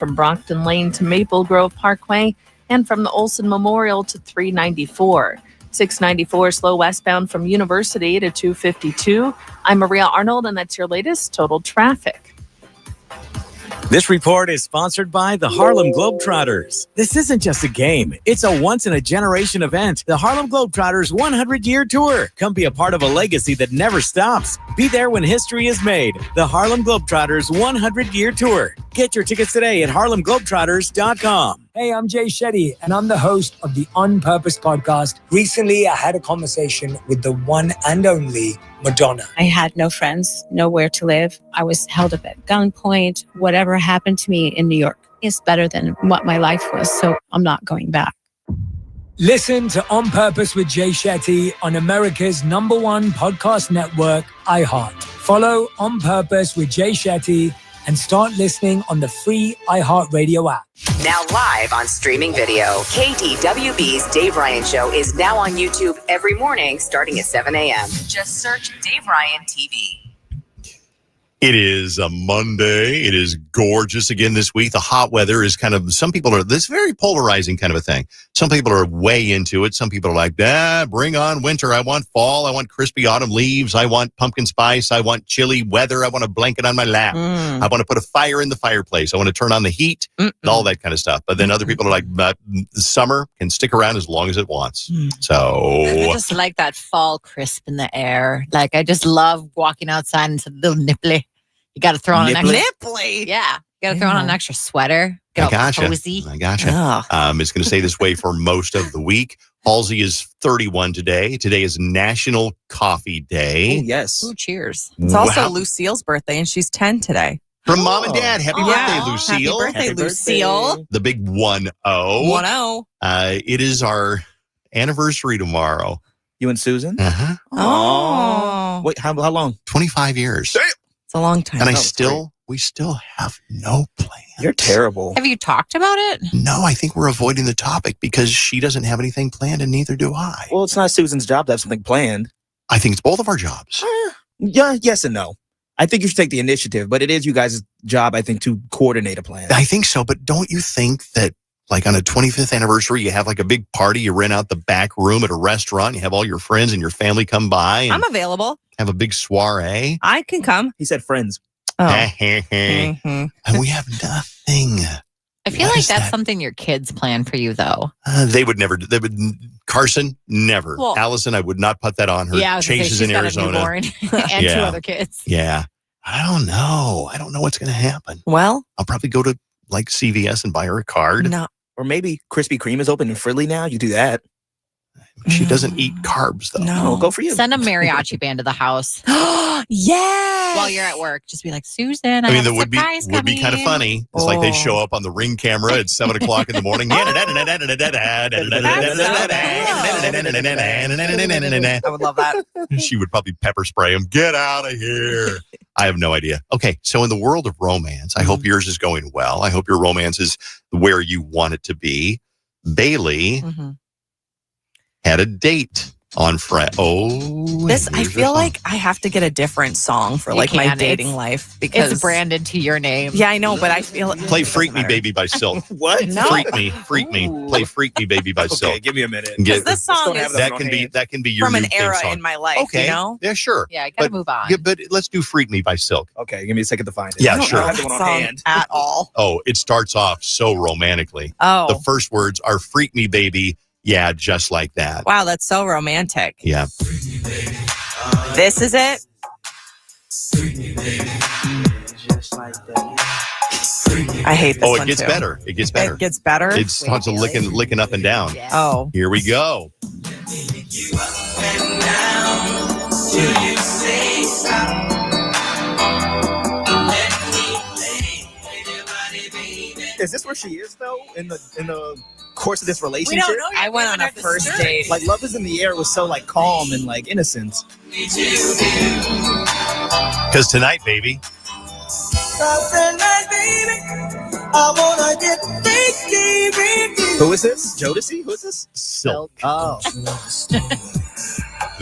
from Brockton Lane to Maple Grove Parkway, and from the Olson Memorial to 394. 694 slow westbound from University to 252. I'm Maria Arnold, and that's your latest total traffic. This report is sponsored by the Harlem Globetrotters. This isn't just a game. It's a once-in-a-generation event. The Harlem Globetrotters 100-year tour. Come be a part of a legacy that never stops. Be there when history is made. The Harlem Globetrotters 100-year tour. Get your tickets today at harlemglobetrotters.com. Hey, I'm Jay Shetty, and I'm the host of the On Purpose podcast. Recently, I had a conversation with the one and only Madonna. I had no friends, nowhere to live. I was held up at gunpoint. Whatever happened to me in New York is better than what my life was, so I'm not going back. Listen to On Purpose with Jay Shetty on America's #1 podcast network, iHeart. Follow On Purpose with Jay Shetty and start listening on the free iHeartRadio app. Now live on streaming video, KDWB's Dave Ryan Show is now on YouTube every morning starting at 7 a.m. Just search Dave Ryan TV. It is a Monday. It is gorgeous again this week. The hot weather is kind of, some people are, this very polarizing kind of a thing. Some people are way into it. Some people are like, bring on winter. I want fall. I want crispy autumn leaves. I want pumpkin spice. I want chilly weather. I want a blanket on my lap. I want to put a fire in the fireplace. I want to turn on the heat, all that kind of stuff. But then other people are like, the summer can stick around as long as it wants. So I just like that fall crisp in the air. Like, I just love walking outside and it's a little nipply. You got to throw on an extra nipply. Yeah. You got to throw on an extra sweater. Get I gotcha. cozy. I gotcha. It's going to stay this way for most of the week. Halsey is 31 today. Today is National Coffee Day. Oh, yes. Ooh, cheers. It's also Lucille's birthday, and she's 10 today. From Mom and Dad. Happy birthday, Lucille. Happy birthday, Lucille. The big 1-0. 1-0. It is our anniversary tomorrow. You and Susan? Uh-huh. Oh. Wait, how long? 25 years. It's a long time. And we still have no plan. You're terrible. Have you talked about it? No, I think we're avoiding the topic because she doesn't have anything planned and neither do I. Well, it's not Susan's job to have something planned. I think it's both of our jobs. Yeah, yes and no. I think you should take the initiative, but it is you guys' job, I think, to coordinate a plan. I think so, but don't you think that like on a 25th anniversary, you have like a big party, you rent out the back room at a restaurant, you have all your friends and your family come by and I'm available. have a big soiree? I can come. He said friends. Oh. And we have nothing. I feel What like is that's that? something your kids plan for you, though. Carson, never. Well, Allison, I would not put that on her. Yeah, I was gonna say, Chases she's in got Arizona. a newborn and Yeah. 2 other kids. Yeah. I don't know. I don't know what's going to happen. Well, I'll probably go to like CVS and buy her a card. no. Or maybe Krispy Kreme is open in Fridley now. You do that. She doesn't eat carbs, though. No. Oh, go for you. Send a mariachi band to the house Yes. while you're at work. Just be like, Susan, I mean, have that a would be surprise kind of coming." funny. It's like they Oh. show up on the Ring camera at 7 o'clock in the morning. I would love that. She would probably pepper spray him. Get out of here. I have no idea. Okay, so in the world of romance, I hope yours is going well. I hope your romance is where you want it to be. Bailey had a date on Friday. I feel like I have to get a different song for You like my can. dating It's- life because It's branded to your name. Yeah, I know, but I feel Play Freak Me Baby by Silk. What? No. Freak Me. Play Freak Me Baby by Silk. Okay, give me a minute. Get- this song is that can be your from new an theme era song. in my life. Okay. You know? Yeah, sure. Yeah, I gotta move on. Yeah, but let's do Freak Me by Silk. Okay, give me a second to find it. Yeah, I don't sure. have That the one on song hand. at all. Oh, it starts off so romantically. Oh, The first words are Freak Me Baby. Yeah, just like that. wow, that's so romantic. Yeah. This is it. I hate this Oh, one it gets too. better. It gets better. It gets better. It starts licking up and down. Yeah. Oh, Here we go. Is this where she is though? In the course of this relationship? I went on a first date. Like Love Is in the Air was so like calm and like innocent. Because tonight, baby. Who is this? Jodeci? Who is this? Silk. Oh.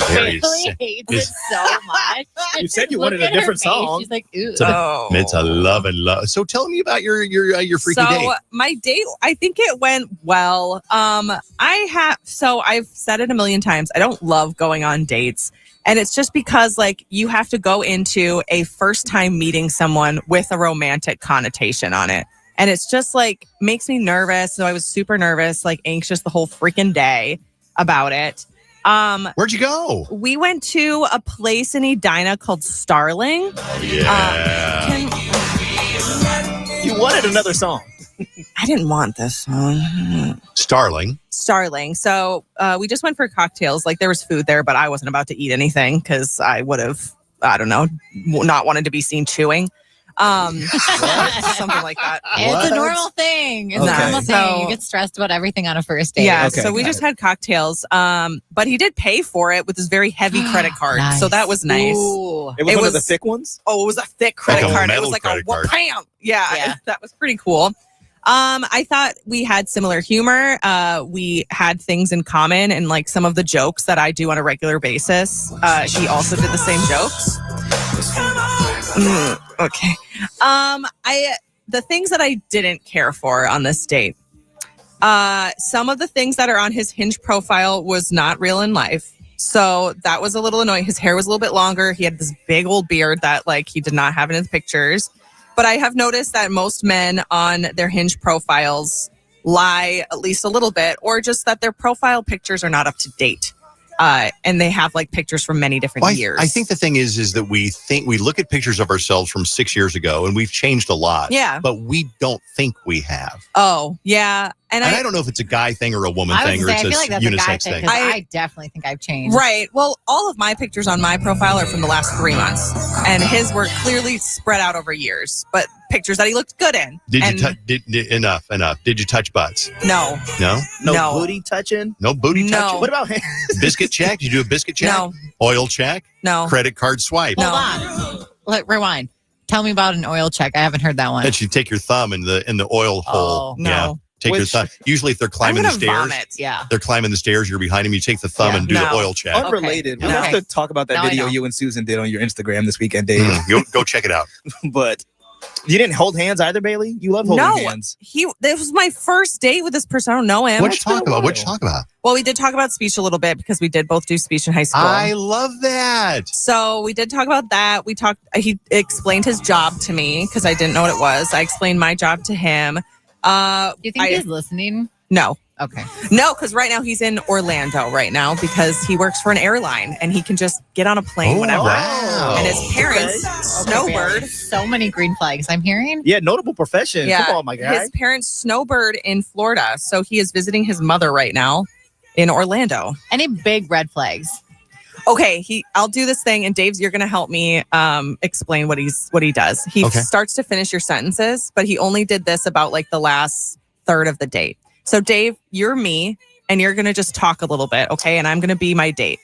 Very Bailey sick. hates it so much. You said you Look wanted a at her different face. song. She's like, ooh. It's a love and love. So tell me about your freaky date. My date, I think it went well. I've said it a million times. I don't love going on dates. And it's just because like you have to go into a first time meeting someone with a romantic connotation on it. And it's just like makes me nervous. So I was super nervous, like anxious the whole freaking day about it. Where'd you go? We went to a place in Edina called Starling. Yeah. You wanted another song. I didn't want this song. Starling. So we just went for cocktails. Like there was food there, but I wasn't about to eat anything because I would have, I don't know, not wanted to be seen chewing. Something like that. It's a normal thing. It's a normal thing. So- You get stressed about everything on a first date. Yeah, Okay, so we got just had cocktails. But he did pay for it with his very heavy credit card. Nice. So that was nice. Ooh. It was one of the thick ones? Oh, it was a thick credit Like a card. It metal was like credit card. wham. Yeah, Yeah. that was pretty cool. I thought we had similar humor. We had things in common, and like some of the jokes that I do on a regular basis. He also did the same jokes. Okay. The things that I didn't care for on this date. Some of the things that are on his Hinge profile was not real in life. So that was a little annoying. His hair was a little bit longer. He had this big old beard that like he did not have in his pictures. But I have noticed that most men on their Hinge profiles lie at least a little bit, or just that their profile pictures are not up to date. And they have like pictures from many different years. I think the thing is that we look at pictures of ourselves from 6 years ago and we've changed a lot. Yeah. But we don't think we have. Oh, yeah. And I don't know if it's a guy thing or a woman thing or I it's feel a like that's a guy unisex thing thing. because I definitely think I've changed. Right. Well, all of my pictures on my profile are from the last 3 months, and his were clearly spread out over years. But pictures that he looked good in. Enough. Did you touch butts? No. No? No. Booty touching? No booty No. touching? What about hands? Biscuit check? Did you do a biscuit check? No. Oil check? No. Credit card swipe? No. Hold on. Rewind. Tell me about an oil check. I haven't heard that one. That you take your thumb in the oil hole. no. Yeah. Take your thumb. Usually if they're climbing the I'm gonna stairs. vomit. Yeah. They're climbing the stairs, you're behind them, you take the thumb and do the oil check. Unrelated. We have to talk about that Now I video know. you and Susan did on your Instagram this weekend, Dave. Go check it out. But you didn't hold hands either, Bailey? You love holding hands. This was my first date with this person. I don't know him. What'd you talk about? Well, we did talk about speech a little bit because we did both do speech in high school. I love that. So we did talk about that. He explained his job to me because I didn't know what it was. I explained my job to him. Do you think he's listening? No. Okay. No, because right now he's in Orlando right now because he works for an airline and he can just get on a plane whenever. Wow. And his parents, Snowbird. So many green flags I'm hearing. Yeah, notable profession. Yeah, Come on, my guy. his parents, Snowbird in Florida. So he is visiting his mother right now in Orlando. Any big red flags? Okay, I'll do this thing, and Dave's, you're going to help me explain what he does. He starts to finish your sentences, but he only did this about like the last third of the date. So Dave, you're me, and you're going to just talk a little bit, okay? And I'm going to be my date.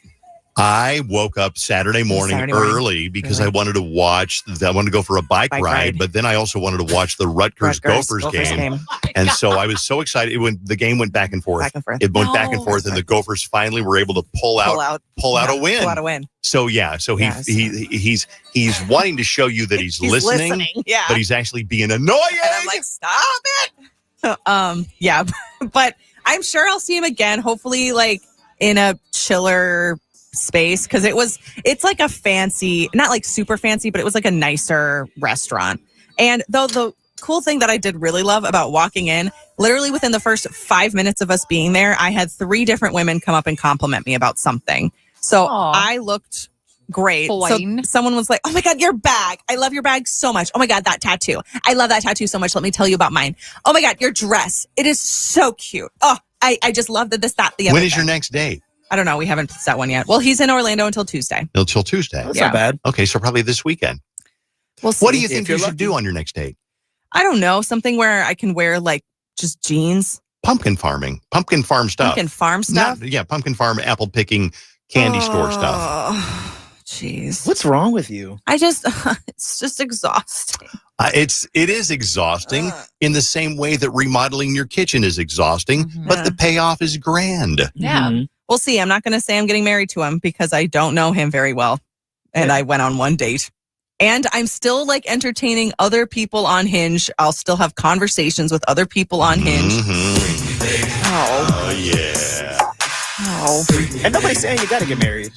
I woke up Saturday morning early because I wanted to go for a bike ride, but then I also wanted to watch the Rutgers Gophers game. And so I was so excited when the game went back and forth. It went back and forth, and the Gophers finally were able to pull out a win. Pull out a win. So he's wanting to show you that he's listening, yeah, but he's actually being annoying. And I'm like, stop it. Yeah, but I'm sure I'll see him again. Hopefully, like in a chiller space because it's like a fancy, not like super fancy, but it was like a nicer restaurant. And though the cool thing that I did really love about walking in, literally within the first 5 minutes of us being there, I had 3 different women come up and compliment me about something. So I looked great. So someone was like, oh my God, your bag. I love your bag so much. Oh my God, that tattoo. I love that tattoo so much. Let me tell you about mine. Oh my God, your dress. It is so cute. Oh, I just love that, the other When is your next date? I don't know. We haven't set one yet. Well, he's in Orlando until Tuesday. Until Tuesday. That's not bad. Okay, so probably this weekend. We'll see. What do you think you should do on your next date? I don't know. Something where I can wear like just jeans. Pumpkin farming. Pumpkin farm stuff. Pumpkin farm stuff? Pumpkin farm, apple picking, candy store stuff. Jeez. What's wrong with you? It's just exhausting. It is exhausting in the same way that remodeling your kitchen is exhausting, but the payoff is grand. Yeah. we'll see. I'm not going to say I'm getting married to him because I don't know him very well. And I went on one date. And I'm still like entertaining other people on Hinge. I'll still have conversations with other people on Hinge. Oh, yeah. Oh. And nobody's saying you got to get married.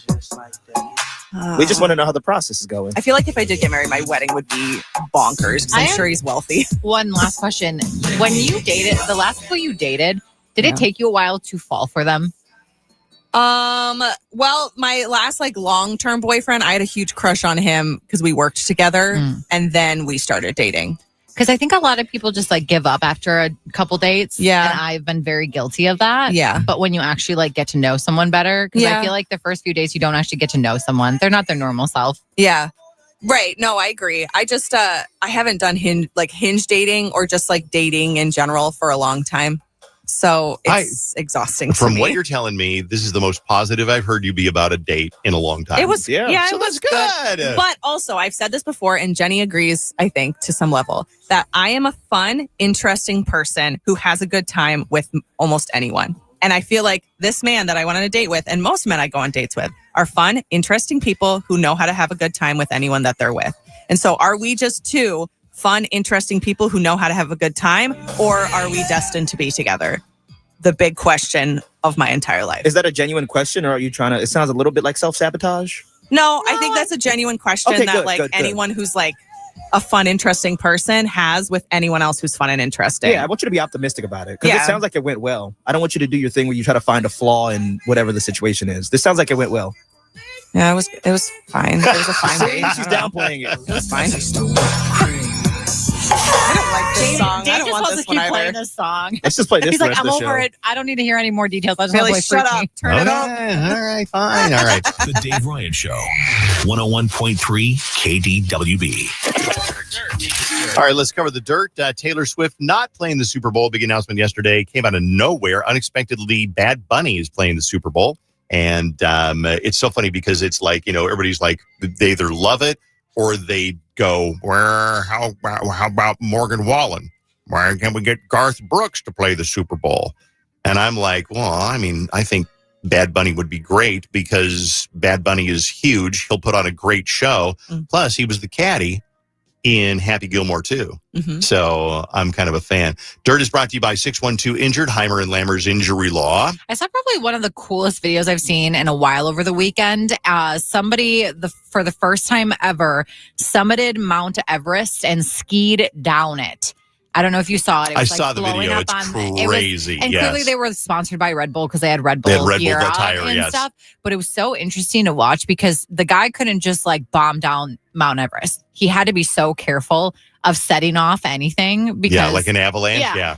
We just want to know how the process is going. I feel like if I did get married, my wedding would be bonkers because I'm sure he's wealthy. One last question. When you dated, the last people you dated, did it take you a while to fall for them? Well, my last like long-term boyfriend, I had a huge crush on him because we worked together and then we started dating. Because I think a lot of people just like give up after a couple dates. Yeah. And I've been very guilty of that. Yeah. But when you actually like get to know someone better, because I feel like the first few days you don't actually get to know someone. They're not their normal self. Yeah. Right. No, I agree. I just, I haven't done Hinge dating or just like dating in general for a long time. So it's exhausting From to me. what you're telling me, this is the most positive I've heard you be about a date in a long time. It was, so it that's was good. But also, I've said this before, and Jenny agrees, I think, to some level, that I am a fun, interesting person who has a good time with almost anyone. And I feel like this man that I went on a date with, and most men I go on dates with, are fun, interesting people who know how to have a good time with anyone that they're with. And so are we just two fun, interesting people who know how to have a good time, or are we destined to be together? The big question of my entire life. Is that a genuine question, or are you trying to? It sounds a little bit like self-sabotage. No, I think that's a genuine question that anyone who's like a fun, interesting person has with anyone else who's fun and interesting. Yeah, I want you to be optimistic about it because it sounds like it went well. I don't want you to do your thing where you try to find a flaw in whatever the situation is. This sounds like it went well. Yeah, it was fine. It was a fine date. She's downplaying it. It was fine. I don't like this song. Dave I don't just want wants this to keep one playing either. this song. Let's just play this. He's like, rest I'm of the over show. it. I don't need to hear any more details. I just want Really, to play shut up. Freak Turn it up. All right, fine. All right. The Dave Ryan Show, 101.3 KDWB. All right, let's cover the dirt. Taylor Swift not playing the Super Bowl. Big announcement yesterday. Came out of nowhere. Unexpectedly, Bad Bunny is playing the Super Bowl. And it's so funny because it's like, everybody's like, they either love it or they go, how about Morgan Wallen? Why can't we get Garth Brooks to play the Super Bowl? And I'm like, well, I mean, I think Bad Bunny would be great because Bad Bunny is huge. He'll put on a great show. Plus, he was the caddy in Happy Gilmore too. So I'm kind of a fan. Dirt is brought to you by 612 Injured, Heimer and Lammer's Injury Law. I saw probably one of the coolest videos I've seen in a while over the weekend. Somebody, for the first time ever, summited Mount Everest and skied down it. I don't know if you saw it. It was I saw the video. It's crazy. And clearly they were sponsored by Red Bull because they had Red Bull gear attire, and stuff. But it was so interesting to watch because the guy couldn't just like bomb down Mount Everest. He had to be so careful of setting off anything because like an avalanche. Yeah.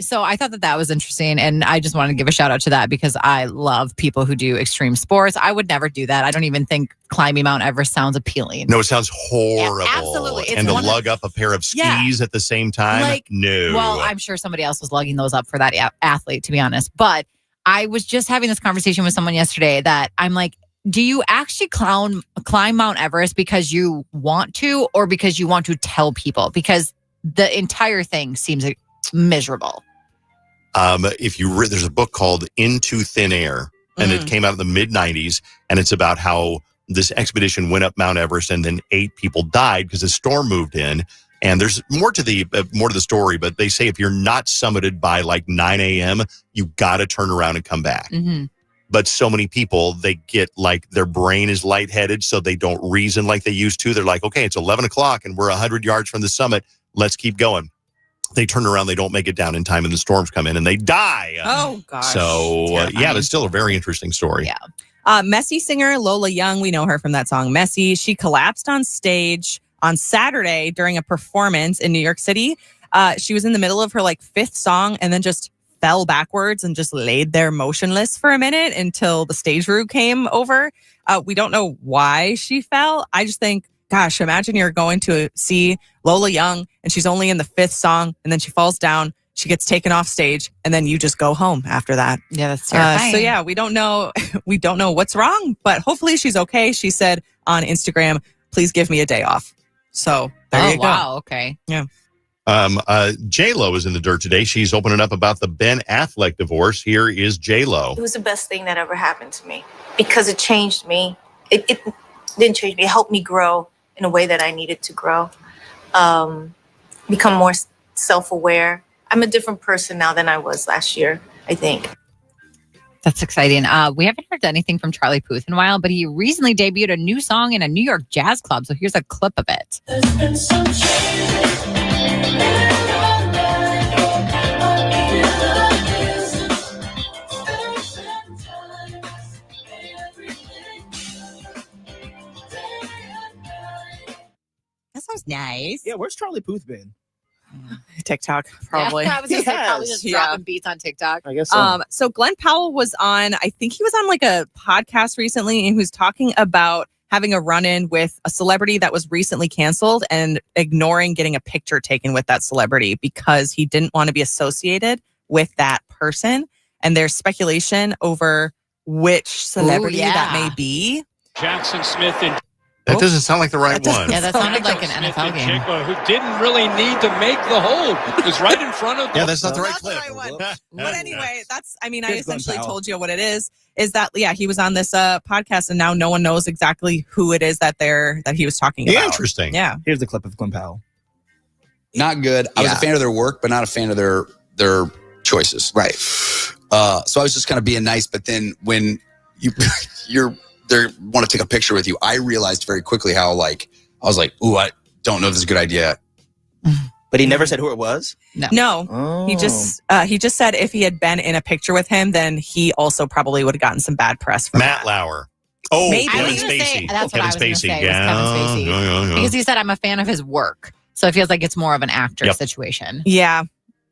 So I thought that was interesting, and I just wanted to give a shout out to that because I love people who do extreme sports. I would never do that. I don't even think climbing Mount Everest sounds appealing. No, it sounds horrible. Yeah, absolutely. And to lug up a pair of skis at the same time? No. Well, I'm sure somebody else was lugging those up for that athlete, to be honest. But I was just having this conversation with someone yesterday that I'm like, do you actually climb Mount Everest because you want to or because you want to tell people? Because the entire thing seems miserable. There's a book called Into Thin Air, and it came out in the mid-90s, and it's about how this expedition went up Mount Everest and then 8 people died because a storm moved in. And there's more to the story, but they say if you're not summited by like 9 a.m., you got to turn around and come back. But so many people, they get like their brain is lightheaded, so they don't reason like they used to. They're like, okay, it's 11 o'clock and we're 100 yards from the summit. Let's keep going. They turn around, they don't make it down in time, and the storms come in and they die. Oh, gosh. So, but still a very interesting story. Yeah. Messy singer Lola Young, we know her from that song Messy. She collapsed on stage on Saturday during a performance in New York City. She was in the middle of her like 5th song and then just fell backwards and just laid there motionless for a minute until the stage crew came over. We don't know why she fell. I just think, gosh, imagine you're going to see Lola Young and she's only in the 5th song and then she falls down. She gets taken off stage and then you just go home after that. Yeah, that's terrifying. So yeah, we don't know. We don't know what's wrong, but hopefully she's okay. She said on Instagram, please give me a day off. So there you go. Wow. Okay. Yeah. J-Lo is in the dirt today. She's opening up about the Ben Affleck divorce. Here is J-Lo. It was the best thing that ever happened to me because it changed me. It didn't change me. It helped me grow in a way that I needed to grow, become more self-aware. I'm a different person now than I was last year, I think. That's exciting. We haven't heard anything from Charlie Puth in a while, but he recently debuted a new song in a New York jazz club. So here's a clip of it. There's been some changes in my life. I feel the distance. Certain times, everything day and night. That sounds nice. Yeah, where's Charlie Puth been? TikTok, probably. Yeah, I was going to say probably just dropping beats on TikTok. I guess so. So Glenn Powell was on, I think he was on like a podcast recently, and he was talking about having a run-in with a celebrity that was recently canceled and ignoring getting a picture taken with that celebrity because he didn't want to be associated with that person. And there's speculation over which celebrity that may be. Jackson Smith and That doesn't sound like the right one. Yeah, that sounded like an NFL game. Who didn't really need to make the hold. It was right in front of them. Yeah, that's not the right That's clip. the right one. But anyway, that's, I mean, I Here's Glenn essentially Powell. told you what it is that, yeah, he was on this podcast and now no one knows exactly who it is that he was talking about. Interesting. Yeah. Here's the clip of Glenn Powell. Not good. I was a fan of their work, but not a fan of their choices. Right. So I was just kind of being nice, but then when they want to take a picture with you, I realized very quickly how I was like, ooh, I don't know if this is a good idea. But he never said who it was? No. Oh. He just said if he had been in a picture with him, then he also probably would have gotten some bad press from Matt Lauer. Oh, Maybe. Kevin I was gonna say, Spacey. that's what I was going to say. Yeah. Was Kevin Spacey. Yeah. Because he said, I'm a fan of his work. So it feels like it's more of an actor situation. Yeah.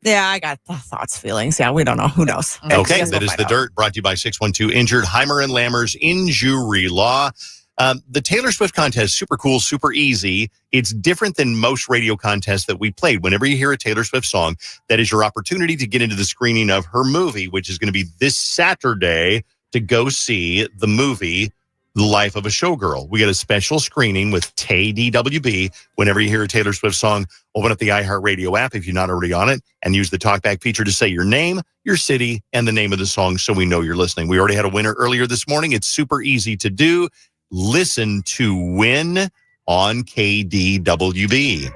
Yeah, I got thoughts, feelings. Yeah, we don't know. Who knows? Okay, that is The Dirt, brought to you by 612 Injured, Heimer and Lammer's Injury Law. The Taylor Swift contest, super cool, super easy. It's different than most radio contests that we played. Whenever you hear a Taylor Swift song, that is your opportunity to get into the screening of her movie, which is going to be this Saturday to go see the movie The Life of a Showgirl. We got a special screening with KDWB. Whenever you hear a Taylor Swift song, open up the iHeartRadio app if you're not already on it and use the talkback feature to say your name, your city, and the name of the song so we know you're listening. We already had a winner earlier this morning. It's super easy to do. Listen to win on KDWB.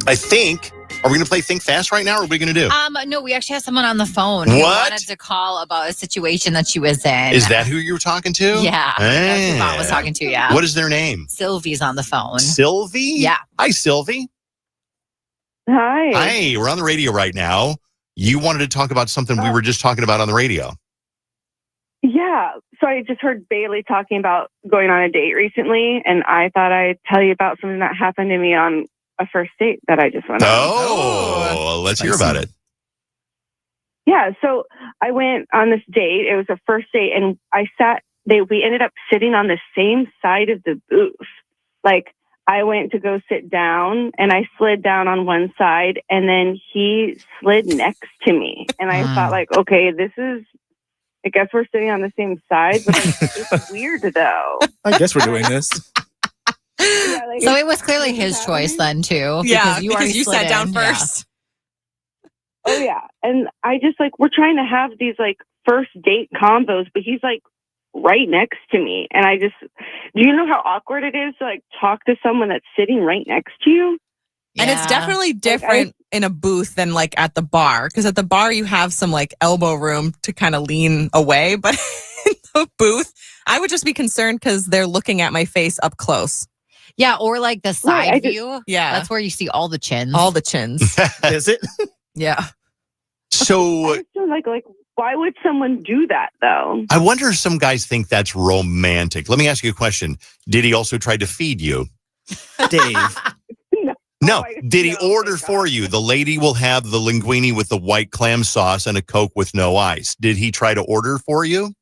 I think, are we going to play Think Fast right now, or are we going to do? No, we actually have someone on the phone who wanted to call about a situation that she was in. Is that who you were talking to? Yeah. That's who Mom was talking to, yeah. What is their name? Sylvie's on the phone. Sylvie? Yeah. Hi, Sylvie. Hi. Hi, we're on the radio right now. You wanted to talk about something we were just talking about on the radio. Yeah. So I just heard Bailey talking about going on a date recently, and I thought I'd tell you about something that happened to me on a first date that I just went on. Oh, let's hear about it. Yeah. So I went on this date. It was a first date, and we ended up sitting on the same side of the booth. Like, I went to go sit down, and I slid down on one side, and then he slid next to me. And I thought, like, okay, I guess we're sitting on the same side, but it's weird, though. I guess we're doing this. Yeah, like, So it was clearly his choice then, too. Yeah, because you sat down first. Oh, yeah. And I just, we're trying to have these, first date combos, but he's, right next to me. And do you know how awkward it is to, talk to someone that's sitting right next to you? And it's definitely different in a booth than at the bar. Because at the bar, you have some elbow room to kind of lean away. But in the booth, I would just be concerned because they're looking at my face up close. Yeah, or the side view. Yeah. That's where you see all the chins. All the chins. Is it? Yeah. So, why would someone do that, though? I wonder if some guys think that's romantic. Let me ask you a question. Did he also try to feed you? Dave. No. Did he order for you? The lady will have the linguine with the white clam sauce and a Coke with no ice. Did he try to order for you?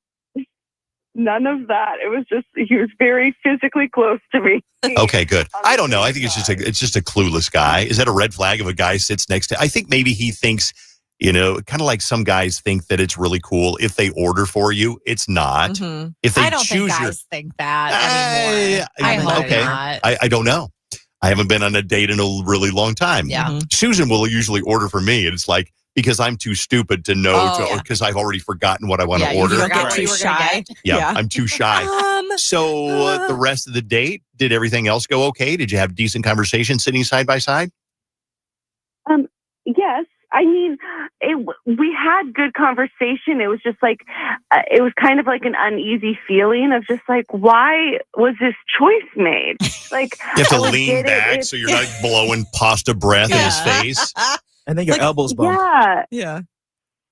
None of that. It was just, he was very physically close to me. Okay, good. I don't know. I think it's just a clueless guy. Is that a red flag if a guy sits next to? I think maybe he thinks, kind of like some guys think that it's really cool if they order for you. It's not. Mm-hmm. If they I don't choose think guys think that anymore. I hope not. I don't know. I haven't been on a date in a really long time. Yeah. Susan will usually order for me. And it's like, because I'm too stupid to know, or because I've already forgotten what I want to order. You don't get too shy. Yeah, I'm too shy. So the rest of the date, did everything else go okay? Did you have decent conversation sitting side by side? Yes. I mean, we had good conversation. It was just like, it was kind of like an uneasy feeling of just like, why was this choice made? Like, you have to lean back so you're not blowing pasta breath in his face. And then your elbows bump. Yeah.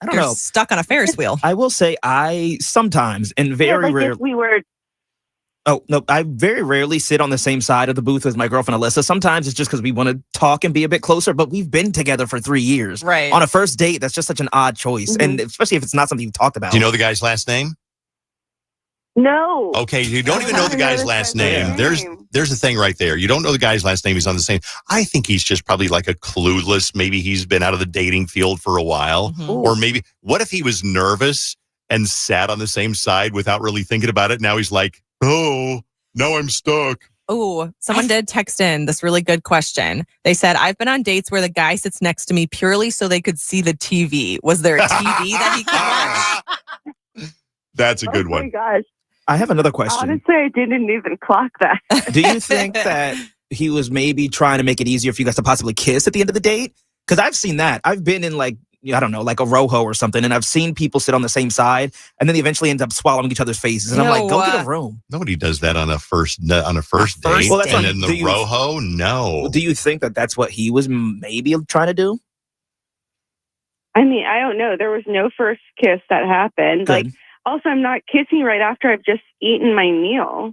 I don't You're know. stuck on a Ferris wheel. I will say I sometimes, and very rarely. If we were. Oh, no, I very rarely sit on the same side of the booth as my girlfriend, Alyssa. Sometimes it's just because we want to talk and be a bit closer, but we've been together for 3 years. Right. On a first date, that's just such an odd choice. And especially if it's not something you've talked about. Do you know the guy's last name? No. Okay, you don't even know the guy's last name. There's the thing right there. You don't know the guy's last name. He's on the same. I think he's just probably like a clueless. Maybe he's been out of the dating field for a while. Or maybe, what if he was nervous and sat on the same side without really thinking about it? Now he's like, oh, now I'm stuck. Oh, someone did text in this really good question. They said, I've been on dates where the guy sits next to me purely so they could see the TV. Was there a TV that he could watch? That's a good Oh one. my gosh. I have another question. Honestly, I didn't even clock that. Do you think that he was maybe trying to make it easier for you guys to possibly kiss at the end of the date? Because I've seen that. I've been in like, I don't know, like a Rojo or something, and I've seen people sit on the same side, and then they eventually end up swallowing each other's faces. And I'm like, go get a room. Nobody does that on a first date. Well, that's and in the Rojo, no. Do you think that that's what he was maybe trying to do? I mean, I don't know. There was no first kiss that happened. Good. Like, also, I'm not kissing right after I've just eaten my meal.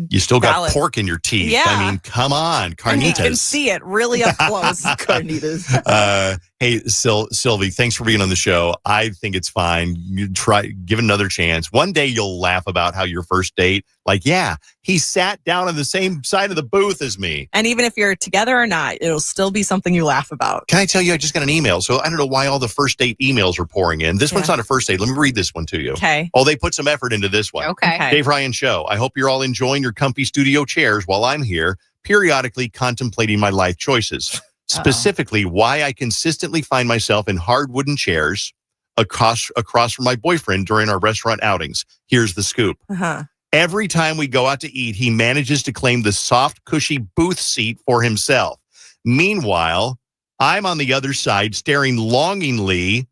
You still got Valid. pork in your teeth. Yeah. I mean, come on, And you can carnitas. see it really up close. Carnitas. Hey, Sylvie, thanks for being on the show. I think it's fine. You give it another chance. One day you'll laugh about how your first date, like, yeah, he sat down on the same side of the booth as me. And even if you're together or not, it'll still be something you laugh about. Can I tell you, I just got an email. So I don't know why all the first date emails are pouring in. This one's not a first date. Let me read this one to you. Okay. Oh, they put some effort into this one. Okay. Dave Ryan Show. I hope you're all enjoying your comfy studio chairs while I'm here, periodically contemplating my life choices. Specifically, why I consistently find myself in hard wooden chairs across from my boyfriend during our restaurant outings. Here's the scoop. Every time we go out to eat, he manages to claim the soft, cushy booth seat for himself. Meanwhile, I'm on the other side staring longingly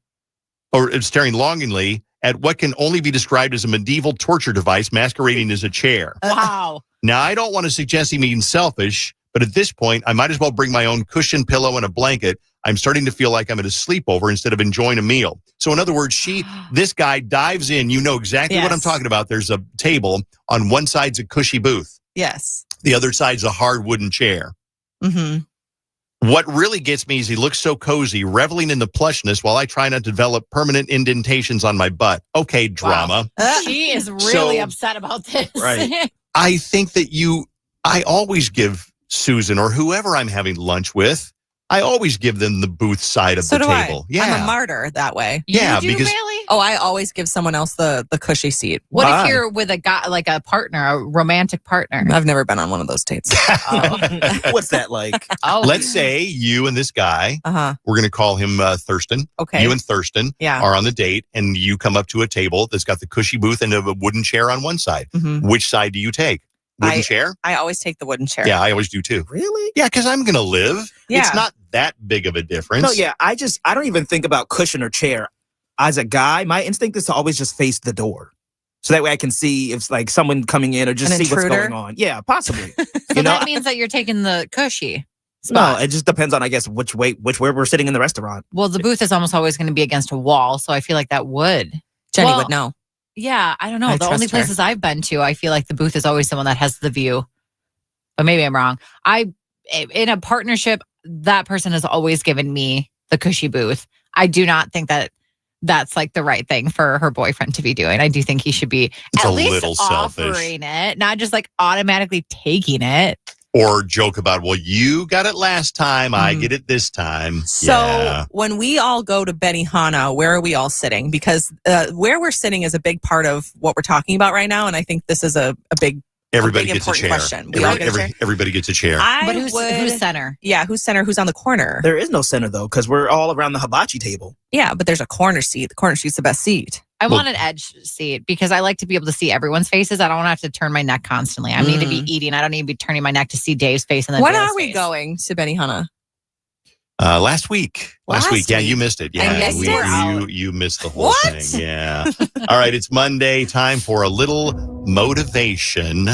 at what can only be described as a medieval torture device masquerading as a chair. Wow. Now, I don't want to suggest he being selfish, but at this point, I might as well bring my own cushion, pillow, and a blanket. I'm starting to feel like I'm at a sleepover instead of enjoying a meal. So in other words, this guy dives in. You know exactly what I'm talking about. There's a table. On one side's a cushy booth. Yes. The other side's a hard wooden chair. What really gets me is he looks so cozy, reveling in the plushness while I try not to develop permanent indentations on my butt. Okay, drama. She is really upset about this. Right. I think that I always give Susan or whoever I'm having lunch with, I always give them the booth side of the table. Yeah. I'm a martyr that way. Yeah, You do because really? Oh, I always give someone else the cushy seat. What if you're with a guy, like a partner, a romantic partner? I've never been on one of those dates. What's that like? Let's say you and this guy, we're going to call him Thurston. Okay. You and Thurston are on the date, and you come up to a table that's got the cushy booth and a wooden chair on one side. Which side do you take? Wooden chair? I always take the wooden chair. Yeah, I always do too. Really? Yeah, because I'm going to live. Yeah. It's not that big of a difference. No, yeah. I don't even think about cushion or chair. As a guy, my instinct is to always just face the door. So that way I can see if like someone coming in or just see what's going on. Yeah, possibly. So that means that you're taking the cushy No, spot. it just depends on, I guess, which way we're sitting in the restaurant. Well, the booth is almost always going to be against a wall, so I feel like that would. Jenny would know. Yeah, I don't know. I The only trust her. places I've been to, I feel like the booth is always the one that has the view. But maybe I'm wrong. In a partnership, that person has always given me the cushy booth. I do not think that that's like the right thing for her boyfriend to be doing. I do think he should be It's at a least little selfish. offering it, not just like automatically taking it. Or joke about, well, you got it last time, I get it this time. So when we all go to Benihana, where are we all sitting? Because where we're sitting is a big part of what we're talking about right now. And I think this is a big Everybody big, gets a important chair. question. We all get a chair? Everybody gets a chair. But who's center? Yeah, who's center? Who's on the corner? There is no center, though, because we're all around the hibachi table. Yeah, but there's a corner seat. The corner seat's the best seat. I want an edge seat because I like to be able to see everyone's faces. I don't want to have to turn my neck constantly. I need to be eating. I don't need to be turning my neck to see Dave's face and then When Bill's are we face. going to Benihana? Last week. Last week. Yeah, you missed it. Yeah, I missed it? You missed the whole thing. Yeah. All right, it's Monday. Time for a little motivation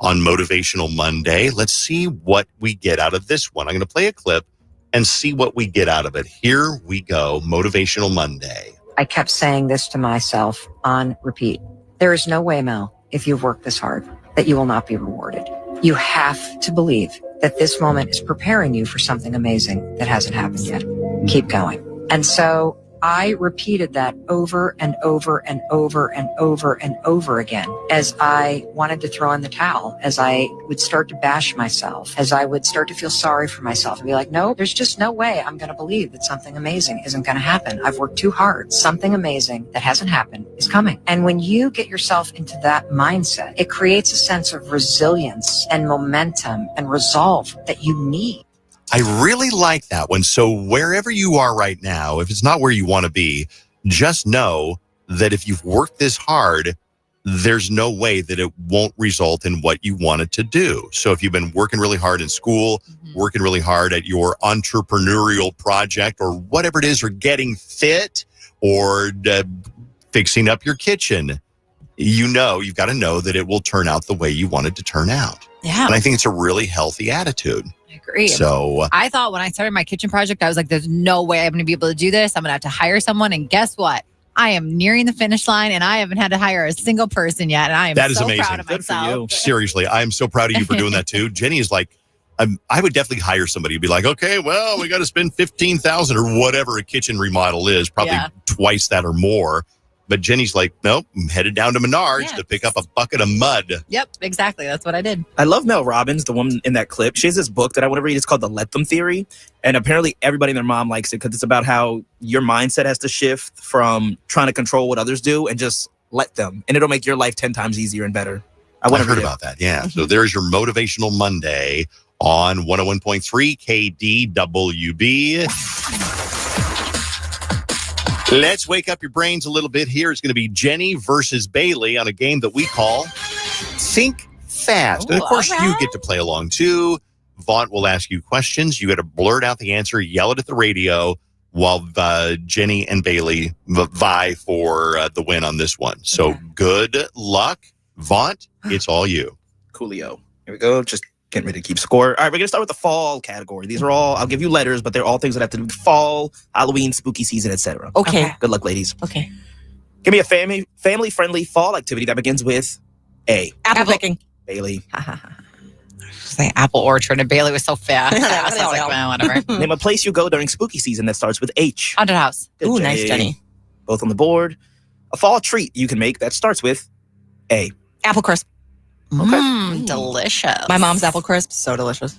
on Motivational Monday. Let's see what we get out of this one. I'm going to play a clip and see what we get out of it. Here we go. Motivational Monday. I kept saying this to myself on repeat. There is no way, Mel, if you've worked this hard, that you will not be rewarded. You have to believe that this moment is preparing you for something amazing that hasn't happened yet. Keep going. And so I repeated that over and over and over and over and over again as I wanted to throw in the towel, as I would start to bash myself, as I would start to feel sorry for myself and be like, no, there's just no way I'm going to believe that something amazing isn't going to happen. I've worked too hard. Something amazing that hasn't happened is coming. And when you get yourself into that mindset, it creates a sense of resilience and momentum and resolve that you need. I really like that one. So wherever you are right now, if it's not where you want to be, just know that if you've worked this hard, there's no way that it won't result in what you wanted to do. So if you've been working really hard in school, working really hard at your entrepreneurial project or whatever it is, or getting fit or fixing up your kitchen, you've got to know that it will turn out the way you want it to turn out. Yeah. And I think it's a really healthy attitude. Agree. So I thought when I started my kitchen project, I was like, there's no way I'm going to be able to do this. I'm going to have to hire someone. And guess what? I am nearing the finish line and I haven't had to hire a single person yet. And I am that is so amazing. proud of myself. Seriously, I am so proud of you for doing that too. Jenny is like, I would definitely hire somebody to be like, okay, well, we got to spend $15,000 or whatever a kitchen remodel is, probably twice that or more. But Jenny's like, nope, I'm headed down to Menards to pick up a bucket of mud. Yep, exactly. That's what I did. I love Mel Robbins, the woman in that clip. She has this book that I want to read. It's called The Let Them Theory. And apparently everybody and their mom likes it because it's about how your mindset has to shift from trying to control what others do and just let them. And it'll make your life 10 times easier and better. I want to heard about that. Yeah. So there's your Motivational Monday on 101.3 KDWB. Let's wake up your brains a little bit. Here is going to be Jenny versus Bailey on a game that we call Think Fast. And of course, you get to play along too. Vaughn will ask you questions. You got to blurt out the answer, yell it at the radio while Jenny and Bailey vie for the win on this one. So good luck. Vaughn, it's all you. Coolio. Here we go. Just getting ready to keep score. All right, we're going to start with the fall category. These are all, I'll give you letters, but they're all things that have to do with fall, Halloween, spooky season, etc. Okay. Good luck, ladies. Okay. Give me a family-friendly fall activity that begins with A. Apple picking. Bailey. Say apple orchard, and Bailey was so fast. I was like, well, whatever. Name a place you go during spooky season that starts with H. Haunted house. Good, Ooh, nice, Jenny. Both on the board. A fall treat you can make that starts with A. Apple crisp. Okay. Delicious. My mom's apple crisp, so delicious.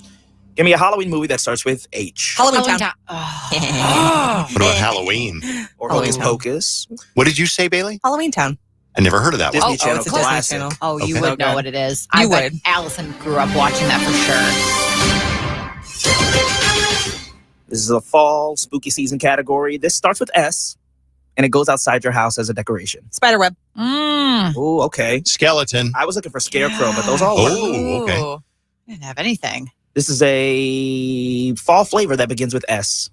Give me a Halloween movie that starts with H. Halloween Town. What about Halloween? Or Halloween Hocus Town. Pocus. What did you say, Bailey? Halloween Town. I never heard of that Disney one. Channel it's a Disney classic. Channel. Oh, you Okay. would know what it is. You I bet would. Allison grew up watching that for sure. This is a fall spooky season category. This starts with S, and it goes outside your house as a decoration. Spiderweb. Ooh, okay. Skeleton. I was looking for scarecrow, but those all work. Oh, okay. Ooh. I didn't have anything. This is a fall flavor that begins with S.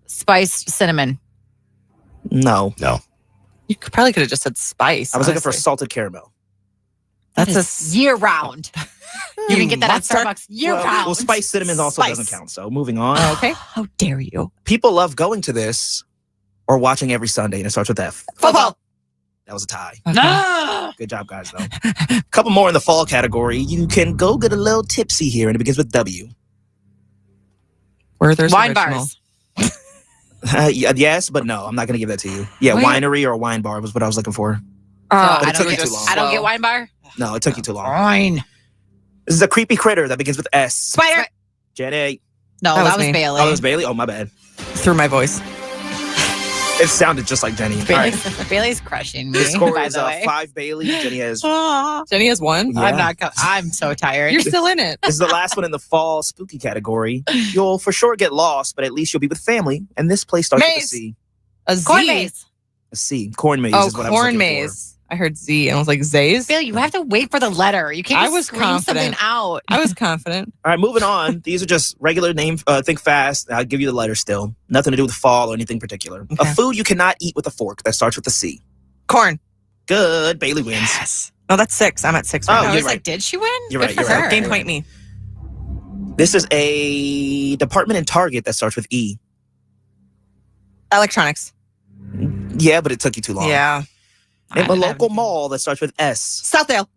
Spiced cinnamon. No. You probably could have just said spice. I was looking for honestly. salted caramel. That's That's year round. You can get that at Starbucks year round. Well, spiced cinnamon also Spice. doesn't count. So moving on. Okay. How dare you? People love going to this or watching every Sunday, and it starts with F. Football. That was a tie. No. Good job, guys, though. Couple more in the fall category. You can go get a little tipsy here, and it begins with W. Werther's Wine Original. bars. Yes, but no, I'm not going to give that to you. Yeah, Wait. winery or wine bar was what I was looking for. Oh, But I it took don't you get too long. I don't get wine bar. No, it took you too long. Fine. This is a creepy critter that begins with S. Spider. Jenny. No, That that was was me. Bailey. Oh, it was Bailey? Oh, my bad. Through my voice. It sounded just like Jenny. All right. Bailey's crushing me. The score by is the way. 5 Bailey. Jenny has. Jenny has one. Yeah. I'm so tired. You're still in it. This is the last one in the fall spooky category. You'll for sure get lost, but at least you'll be with family. And this place starts with a Maze. C. A Z. Corn maze. A C. Corn maze Oh, is what I was corn looking maze. I heard Z and I was like, Zays? Bill, you have to wait for the letter. You can't I just was scream confident. something out. I was confident. for. All right, moving on. These are just regular name. Think fast. I'll give you the letter still. Nothing to do with fall or anything particular. A Okay. food you cannot eat with a fork that starts with a C. Corn. Good. Bailey wins. Yes. No, that's 6. I'm at 6 Oh, right I now. was you're like, right. did she win? You're Good right, for you're right. her. Game point me. This is a department in Target that starts with E. Electronics. Yeah, but it took you too long. Yeah. Name a I local haven't- mall that starts with S. Southdale.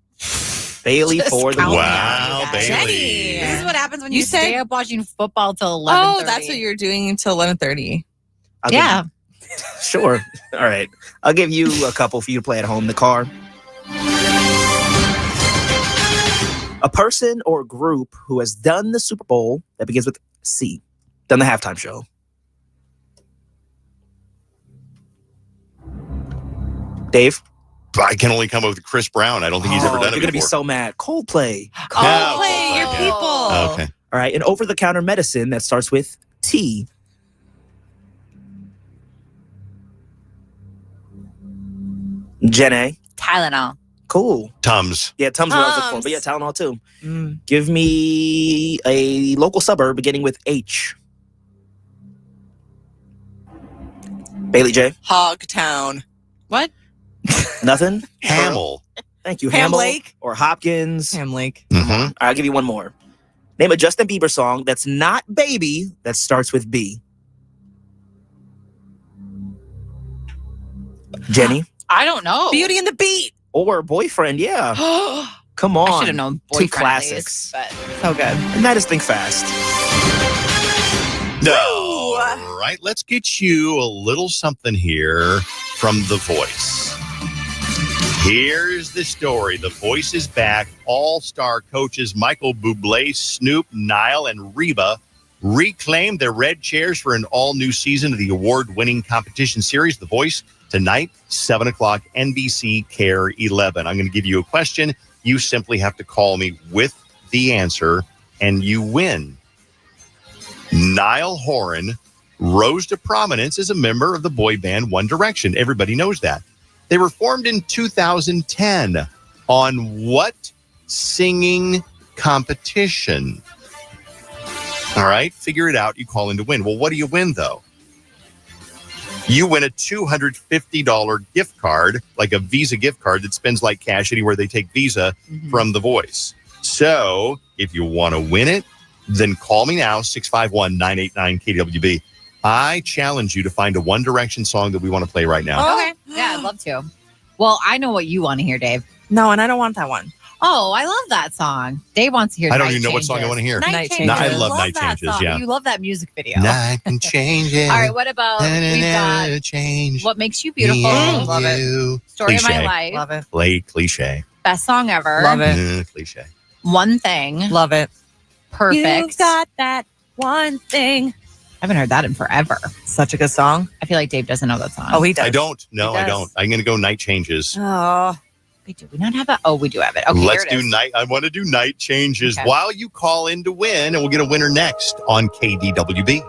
Bailey Just for the count win. me Wow, out, Bailey. Jenny. This is what happens when You you stay said- up watching football till 11:30. Oh, that's what you're doing until 11:30. I'll give Yeah. you- Sure. All right. I'll give you a couple for you to play at home in the car. A person or group who has done the Super Bowl that begins with C. Done the halftime show. Dave? I can only come up with Chris Brown. I don't think he's ever done it You're going to be before. so mad. Coldplay. Coldplay, your people. Okay. All right. An over-the-counter medicine that starts with T. Jenny. Tylenol. Cool. Tums. Yeah, Tums what I was looking for, but yeah, Tums. Tylenol too. Mm. Give me a local suburb beginning with H. Bailey J. Hogtown. What? Nothing? Hamill. Thank you. Ham Hamill Lake? or Hopkins. Ham Lake. Mm-hmm. I'll give you one more. Name a Justin Bieber song that's not Baby that starts with B. Jenny. I don't know. Beauty and the Beat. Or Boyfriend, yeah. So Come on. I should have known Two boyfriend classics. at least, but good. And that is Think Fast. No. All right, let's get you a little something here from The Voice. Here's the story. The Voice is back. All-star coaches Michael Bublé, Snoop, Niall, and Reba reclaimed their red chairs for an all-new season of the award-winning competition series, The Voice, tonight, 7 o'clock, NBC Care 11. I'm going to give you a question. You simply have to call me with the answer, and you win. Niall Horan rose to prominence as a member of the boy band One Direction. Everybody knows that. They were formed in 2010 on what singing competition? All right, figure it out. You call in to win. Well, what do you win, though? You win a $250 gift card, like a Visa gift card that spends like cash anywhere they take Visa from The Voice. So if you want to win it, then call me now, 651-989-KDWB. I challenge you to find a One Direction song that we want to play right now. okay. Yeah, I'd love to. Well, I know what you want to hear, Dave. No, and I don't want that one. Oh, I love that song. Dave wants to hear I don't Night even know what song I Changes. want to hear. Night Changes. Changes. I love Night that Changes, song. yeah. You love that music video. Night can change it. All right, what about we've got change. What Makes You Beautiful? Love it. You. Story of My Cliche. Life. Love it. Play cliche. Best song ever. Love it. Cliche. One Thing. Love it. Perfect. You've got that one thing. I haven't heard that in forever. Such a good song. I feel like Dave doesn't know that song. Oh, he does. I don't. No, He I does. don't. I'm going to go Night Changes. Oh. Wait, do we not have that? Oh, we do have it. Okay, Let's here it do is. night. I want to do Night Changes Okay. while you call in to win, and we'll get a winner next on KDWB.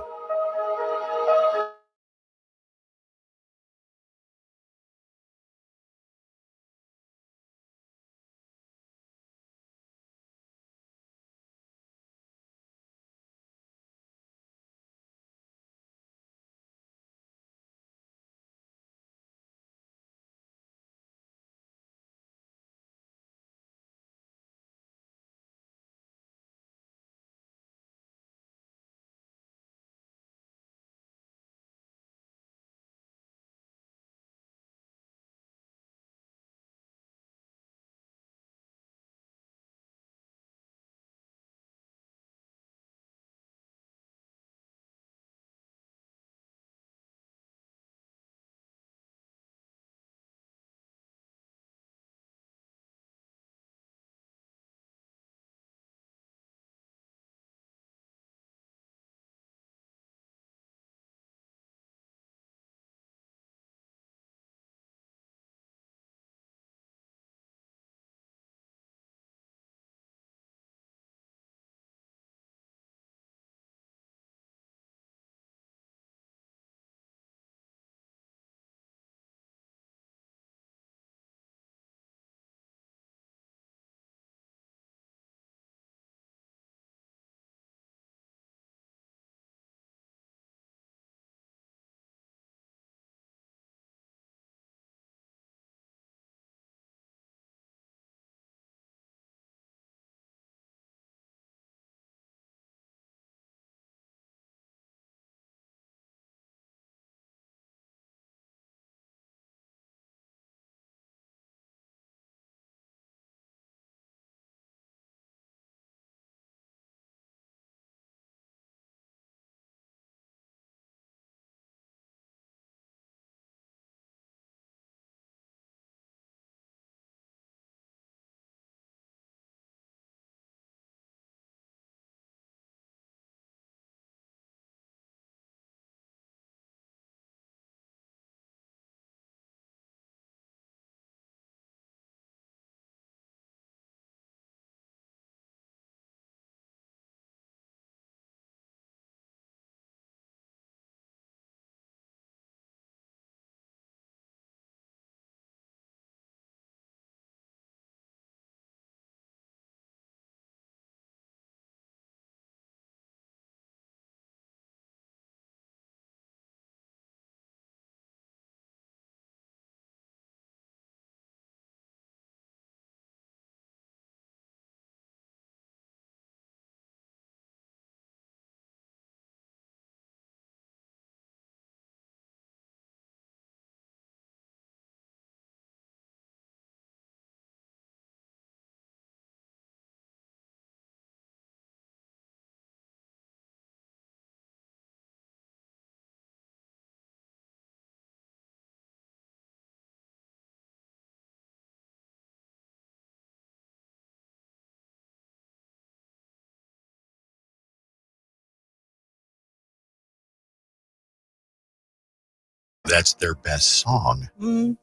That's their best song. Mm.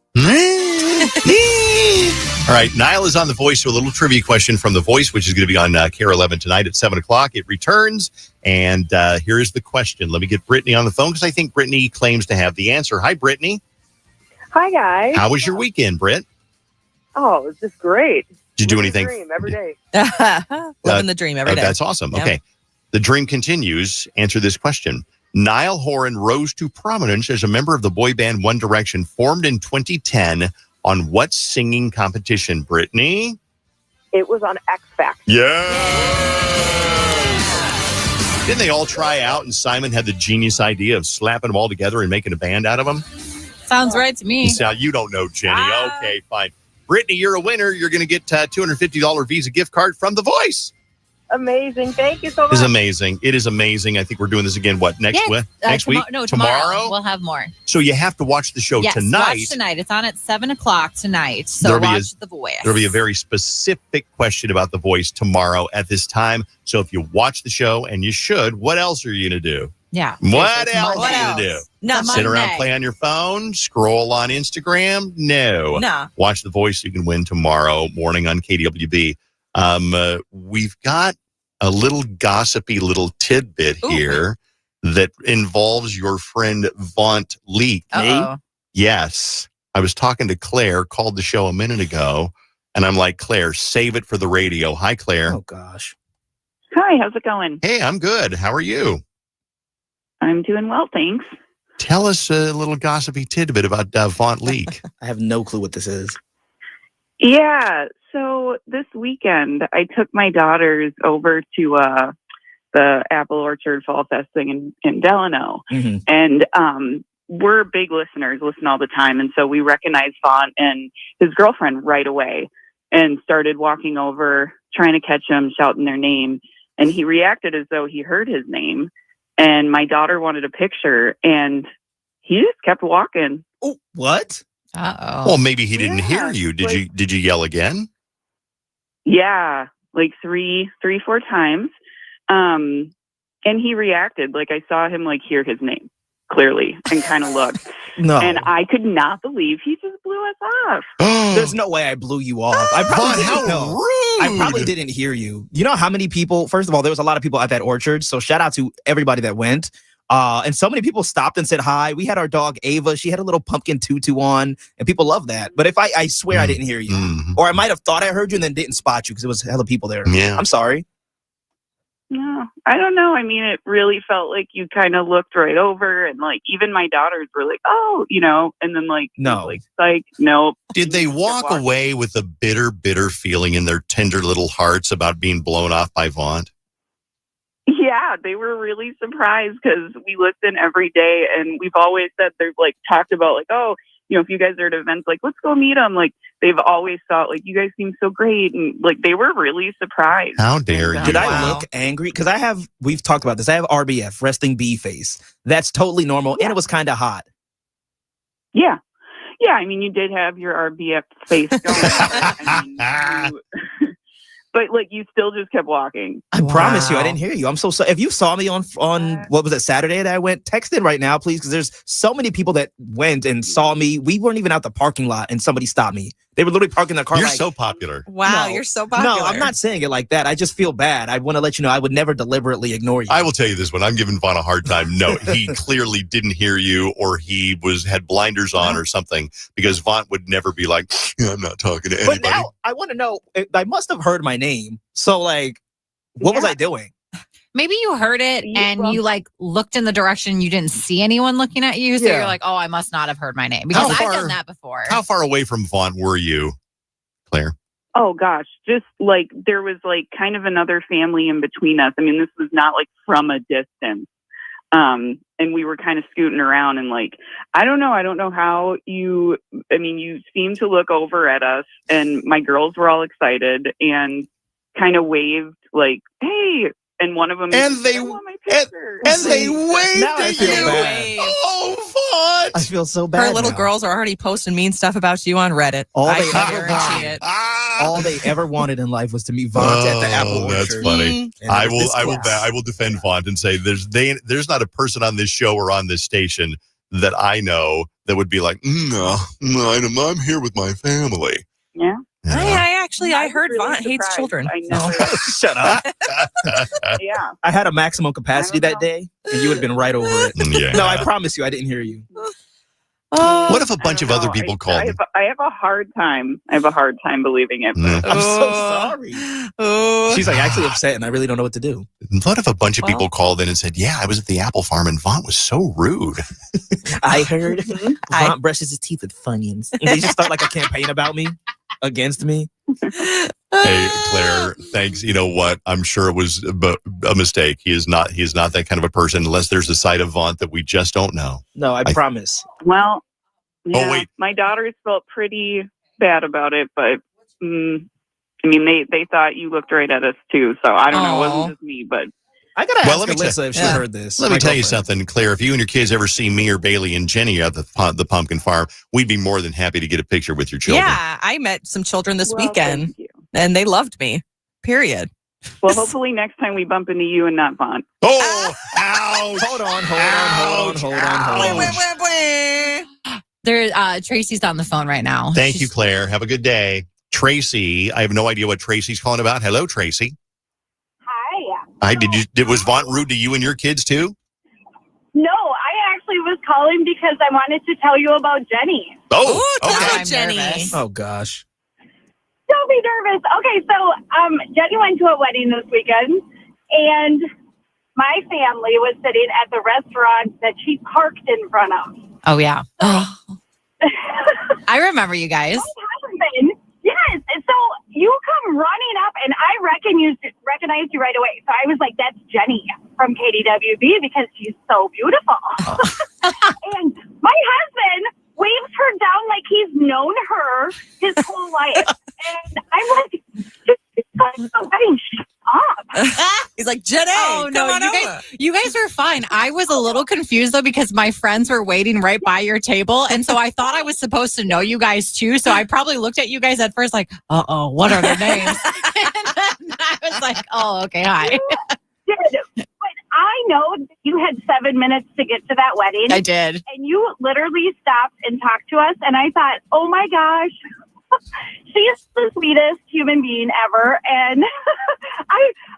All right, Niall is on The Voice, so a little trivia question from The Voice, which is going to be on KARE 11 tonight at 7 o'clock. It returns, and here is the question. Let me get Brittany on the phone, because I think Brittany claims to have the answer. Hi, Brittany. Hi, guys. How was your weekend, Britt? Oh, it was just great. Did you do anything? Dream every day. Living the dream every day. That's awesome. Yep. Okay. The dream continues. Answer this question. Niall Horan rose to prominence as a member of the boy band One Direction, formed in 2010 on what singing competition, Brittany? It was on X Factor. Yeah. Didn't they all try out, and Simon had the genius idea of slapping them all together and making a band out of them? Sounds right to me. So you don't know, Jenny. Okay, fine. Brittany, you're a winner. You're going to get a $250 Visa gift card from The Voice. Amazing. Thank you so much. It's amazing. It is amazing. I think we're doing this again, next week? Next week? No, tomorrow. We'll have more. So you have to watch the show tonight. Watch tonight. It's on at 7 o'clock tonight. So watch The Voice. There'll be a very specific question about The Voice tomorrow at this time. So if you watch the show, and you should, what else are you going to do? Yeah. What else are you going to do? No. Sit around, play on your phone, scroll on Instagram? No. Watch The Voice. You can win tomorrow morning on KDWB. We've got a little gossipy little tidbit here that involves your friend Vaunt Leak. Uh-oh. Yes. I was talking to Claire, called the show a minute ago, and I'm like, Claire, save it for the radio. Hi, Claire. Oh, gosh. Hi, how's it going? Hey, I'm good. How are you? I'm doing well, thanks. Tell us a little gossipy tidbit about Vaunt Leak. I have no clue what this is. Yeah, so this weekend I took my daughters over to the Apple Orchard Fall Fest thing in Delano. Mm-hmm. And we're big listeners, listen all the time. And so we recognized Vaughn and his girlfriend right away and started walking over, trying to catch him, shouting their name. And he reacted as though he heard his name. And my daughter wanted a picture, and he just kept walking. Oh, what? Uh-oh. Well, maybe he didn't hear you. Did you yell again? Yeah, like three, 4 times. And he reacted. Like I saw him hear his name clearly and kind of look. No. And I could not believe he just blew us off. There's no way I blew you off. I probably didn't hear you. You know how many people, first of all, there was a lot of people at that orchard. So shout out to everybody that went. And so many people stopped and said hi. We had our dog Ava. She had a little pumpkin tutu on, and people love that. But if I swear I didn't hear you, or I might have thought I heard you and then didn't spot you because it was hella people there. Yeah. I'm sorry. No, I don't know. I mean, it really felt like you kind of looked right over, and even my daughters were like, "Oh," and then no, nope. Did they walk away with a bitter feeling in their tender little hearts about being blown off by Vaunt? Yeah, they were really surprised because we listen every day, and we've always said they've talked about oh, if you guys are at events, let's go meet them. They've always thought you guys seem so great, and they were really surprised. How dare you? Did I look angry? Because we've talked about this. I have RBF, resting bee face. That's totally normal, and it was kind of hot. Yeah. Yeah, I mean, you did have your RBF face going. But you still just kept walking. I promise you, I didn't hear you. I'm so sorry. If you saw me on what was it, Saturday that I went, text in right now, please, because there's so many people that went and saw me. We weren't even out the parking lot, and somebody stopped me. They were literally parking their car. You're so popular. Wow, you're so popular. No, I'm not saying it like that. I just feel bad. I want to let you know I would never deliberately ignore you. I will tell you this, when I'm giving Vaughn a hard time, no, he clearly didn't hear you, or he had blinders on or something, because Vaughn would never be like, I'm not talking to anybody. But now I want to know, I must have heard my name. So what was I doing? Maybe you heard it and you looked in the direction, you didn't see anyone looking at you. So you're like, oh, I must not have heard my name, because I've done that before. How far away from Vaughn were you, Claire? Oh gosh, just there was kind of another family in between us. I mean, this was not from a distance. And we were kind of scooting around, and I don't know how you seemed to look over at us, and my girls were all excited and kind of waved hey. And one of them and they waved at you. Oh, Vaughn! I feel so bad. Her little girls are already posting mean stuff about you on Reddit. All they ever wanted in life was to meet Vaughn at the Apple Orchard. That's funny. I will defend Vaughn and say there's not a person on this show or on this station that I know that would be like, no, I'm here with my family. Yeah. I heard really Vaughn hates surprised. children. I never. Shut up. Yeah. I had a maximum capacity that day, and you would have been right over it. Yeah. No, I promise you, I didn't hear you. What if a bunch of other people called? I have a hard time. I have a hard time believing it. Mm. I'm so sorry. She's like actually upset, and I really don't know what to do. What if a bunch of people called in and said, yeah, I was at the apple farm and Vaughn was so rude. I heard Vaughn brushes his teeth with Funyuns. And they just start like a campaign about me, against me. Hey, Claire, thanks. You know what? I'm sure it was a mistake. He is not that kind of a person unless there's a side of Vaughn that we just don't know. No, I promise. Well, yeah, wait. my daughters felt pretty bad about it, but I mean, they thought you looked right at us too. So I don't know. It wasn't just me, but I gotta Well, ask let me Alyssa if she heard this. Let me My tell you girlfriend. something, Claire. If you and your kids ever see me or Bailey and Jenny at the pumpkin farm, we'd be more than happy to get a picture with your children. Yeah, I met some children this Well, weekend, thank you. and they loved me. Period. Well, hopefully next time we bump into you and not Vaughn. Oh, ouch. Hold on. Tracy's on the phone right now. Thank you, Claire. Have a good day. Tracy, I have no idea what Tracy's calling about. Hello, Tracy. Hi. Was Vaughn rude to you and your kids too? No, I actually was calling because I wanted to tell you about Jenny. Oh, tell okay. about Jenny. Oh gosh. Don't be nervous. Okay, so Jenny went to a wedding this weekend, and my family was sitting at the restaurant that she parked in front of. Oh, yeah. I remember you guys. Yes, and so you come running up, and I recognized you right away. So I was like, that's Jenny from KDWB because she's so beautiful. And my husband waves her down like he's known her his whole life. And I'm like, shut up. He's like, Jenny, Oh no, come on you guys were fine. I was a little confused though because my friends were waiting right by your table, and so I thought I was supposed to know you guys too. So I probably looked at you guys at first like, what are their names? And then I was like, oh, okay, hi. You did, but I know that you had 7 minutes to get to that wedding. I did. And you literally stopped and talked to us, and I thought, oh my gosh, she's the sweetest human being ever. And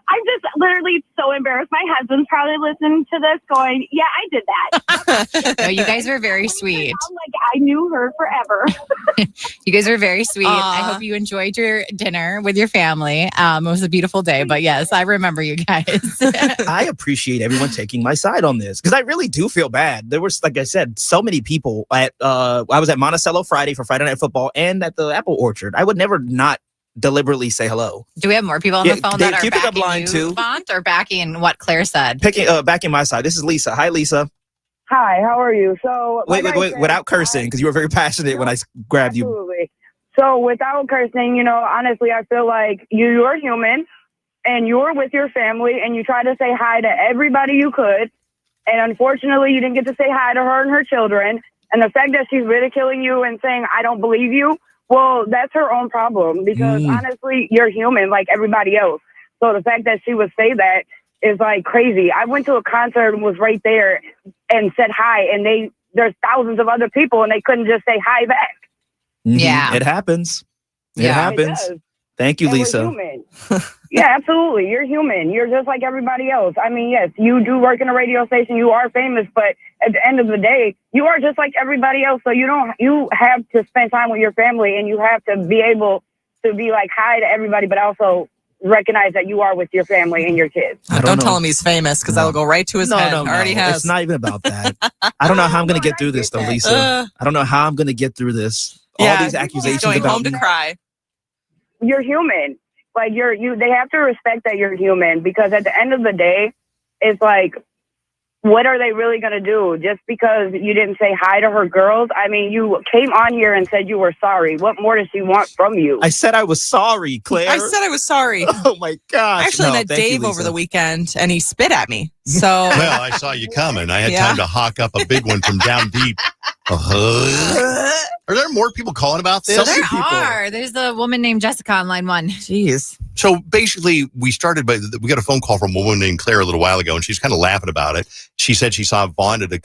I'm just literally so embarrassed. My husband's probably listening to this going, yeah, I did that. No, you guys were very sweet. I'm like, I knew her forever. You guys are very sweet. I hope you enjoyed your dinner with your family. It was a beautiful day, but yes, I remember you guys. I appreciate everyone taking my side on this because I really do feel bad. There was, like I said, so many people at. I was at Monticello Friday for Friday Night Football and at the Apple Orchard. I would never not deliberately say hello. Do we have more people on the phone that are keep it up backing line you, too. Vaughn, or backing what Claire said? Backing my side. This is Lisa. Hi, Lisa. Hi, how are you? So Wait, without cursing, because you were very passionate when I grabbed you. Absolutely. So without cursing, honestly, I feel like you're human and you're with your family and you try to say hi to everybody you could. And unfortunately, you didn't get to say hi to her and her children. And the fact that she's ridiculing you and saying, I don't believe you, well, that's her own problem because honestly, you're human like everybody else. So the fact that she would say that is like crazy. I went to a concert and was right there and said hi, and there's thousands of other people and they couldn't just say hi back. Yeah. It happens. It happens. It does. Thank you, And we're Lisa. human. Yeah, absolutely. You're human. You're just like everybody else. I mean, yes, you do work in a radio station. You are famous, but at the end of the day, you are just like everybody else. So you have to spend time with your family and you have to be able to be like hi to everybody, but also recognize that you are with your family and your kids. Don't tell him he's famous because that'll go right to his head. Already has. It's not even about that. I don't know how I'm going to get through this, though, Lisa. I don't know how I'm going to get through this. All these accusations going about home me. to cry. You're human. Like they have to respect that you're human because at the end of the day, it's like, what are they really going to do? Just because you didn't say hi to her girls? I mean, you came on here and said you were sorry. What more does she want from you? I said I was sorry, Claire. I said I was sorry. Oh my gosh. I actually met thank you, Dave Lisa. over the weekend and he spit at me. So Well, I saw you coming. I had time to hawk up a big one from down deep. Are there more people calling about this? So there are. There's a woman named Jessica on line 1. Jeez. So basically, we got a phone call from a woman named Claire a little while ago, and she's kind of laughing about it. She said she saw Vaughn at a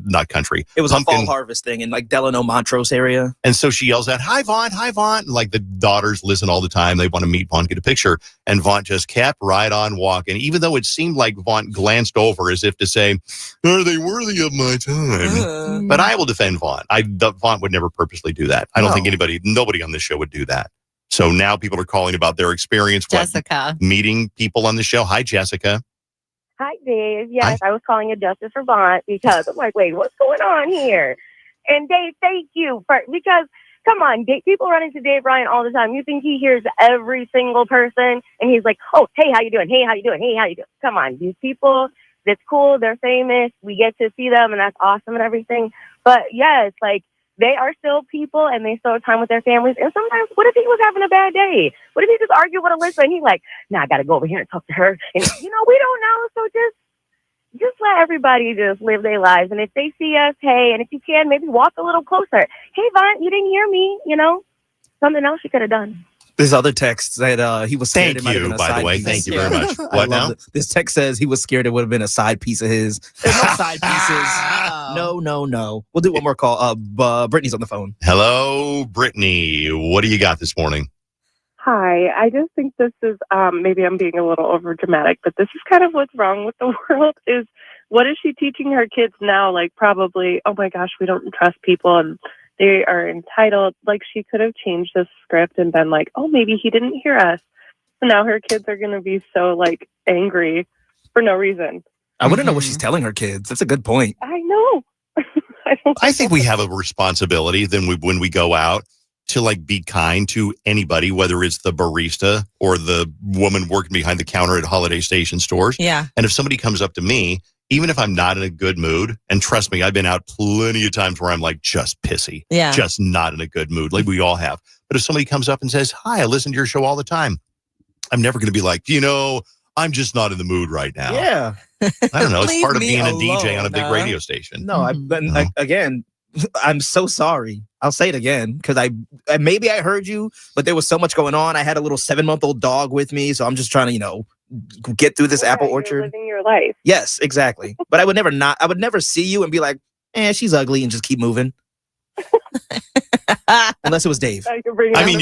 not country. It was a fall harvest thing in like Delano Montrose area. And so she yells out, "Hi, Vaughn, hi, Vaughn." And like the daughters listen all the time. They want to meet Vaughn, get a picture. And Vaughn just kept right on walking, even though it seemed like Vaughn glanced over as if to say, "Are they worthy of my time?" But I will defend Vaughn. Vaughn would never purposely do that. I don't think nobody on this show would do that. So now people are calling about their experience. Jessica. Meeting people on the show. Hi, Jessica. Hi, Dave. Yes, I was calling you Justice for Vaughn because I'm like, wait, what's going on here? And Dave, thank you because come on, people run into Dave Ryan all the time. You think he hears every single person and he's like, oh, hey, how you doing? Hey, how you doing? Hey, how you doing? Come on, these people, that's cool. They're famous. We get to see them and that's awesome and everything. But yes, like, they are still people and they still have time with their families. And sometimes, what if he was having a bad day? What if he just argued with Alyssa and he's like, I got to go over here and talk to her. And, we don't know. So just let everybody just live their lives. And if they see us, hey, and if you can, maybe walk a little closer. Hey, Vaughn, you didn't hear me, something else you could have done. This other text that he was scared it might have been a by side the way. piece. Thank you very much. What now? This text says he was scared it would have been a side piece of his. There's no side pieces. No. We'll do one more call. Brittany's on the phone. Hello, Brittany. What do you got this morning? Hi, I just think this is, maybe I'm being a little over dramatic, but this is kind of what's wrong with the world is what is she teaching her kids now? Like probably, oh my gosh, we don't trust people and they are entitled. Like she could have changed the script and been like, oh, maybe he didn't hear us. So now her kids are going to be so like angry for no reason. I wouldn't know what she's telling her kids. That's a good point. I know. I think we have a responsibility when we go out to like be kind to anybody, whether it's the barista or the woman working behind the counter at Holiday Station stores. Yeah. And if somebody comes up to me, even if I'm not in a good mood, and trust me, I've been out plenty of times where I'm like just pissy, just not in a good mood, like we all have. But if somebody comes up and says, "Hi, I listen to your show all the time," I'm never going to be like, I'm just not in the more right now. Yeah. I don't know. It's Leave part of me being a alone, DJ on a big radio station. No, again, I'm so sorry. I'll say it again because maybe I heard you, but there was so much going on. I had a little 7-month-old dog with me, so I'm just trying to, get through this apple orchard. You're living your life. Yes, exactly. But I would never see you and be like, she's ugly and just keep moving. Unless it was Dave. I mean,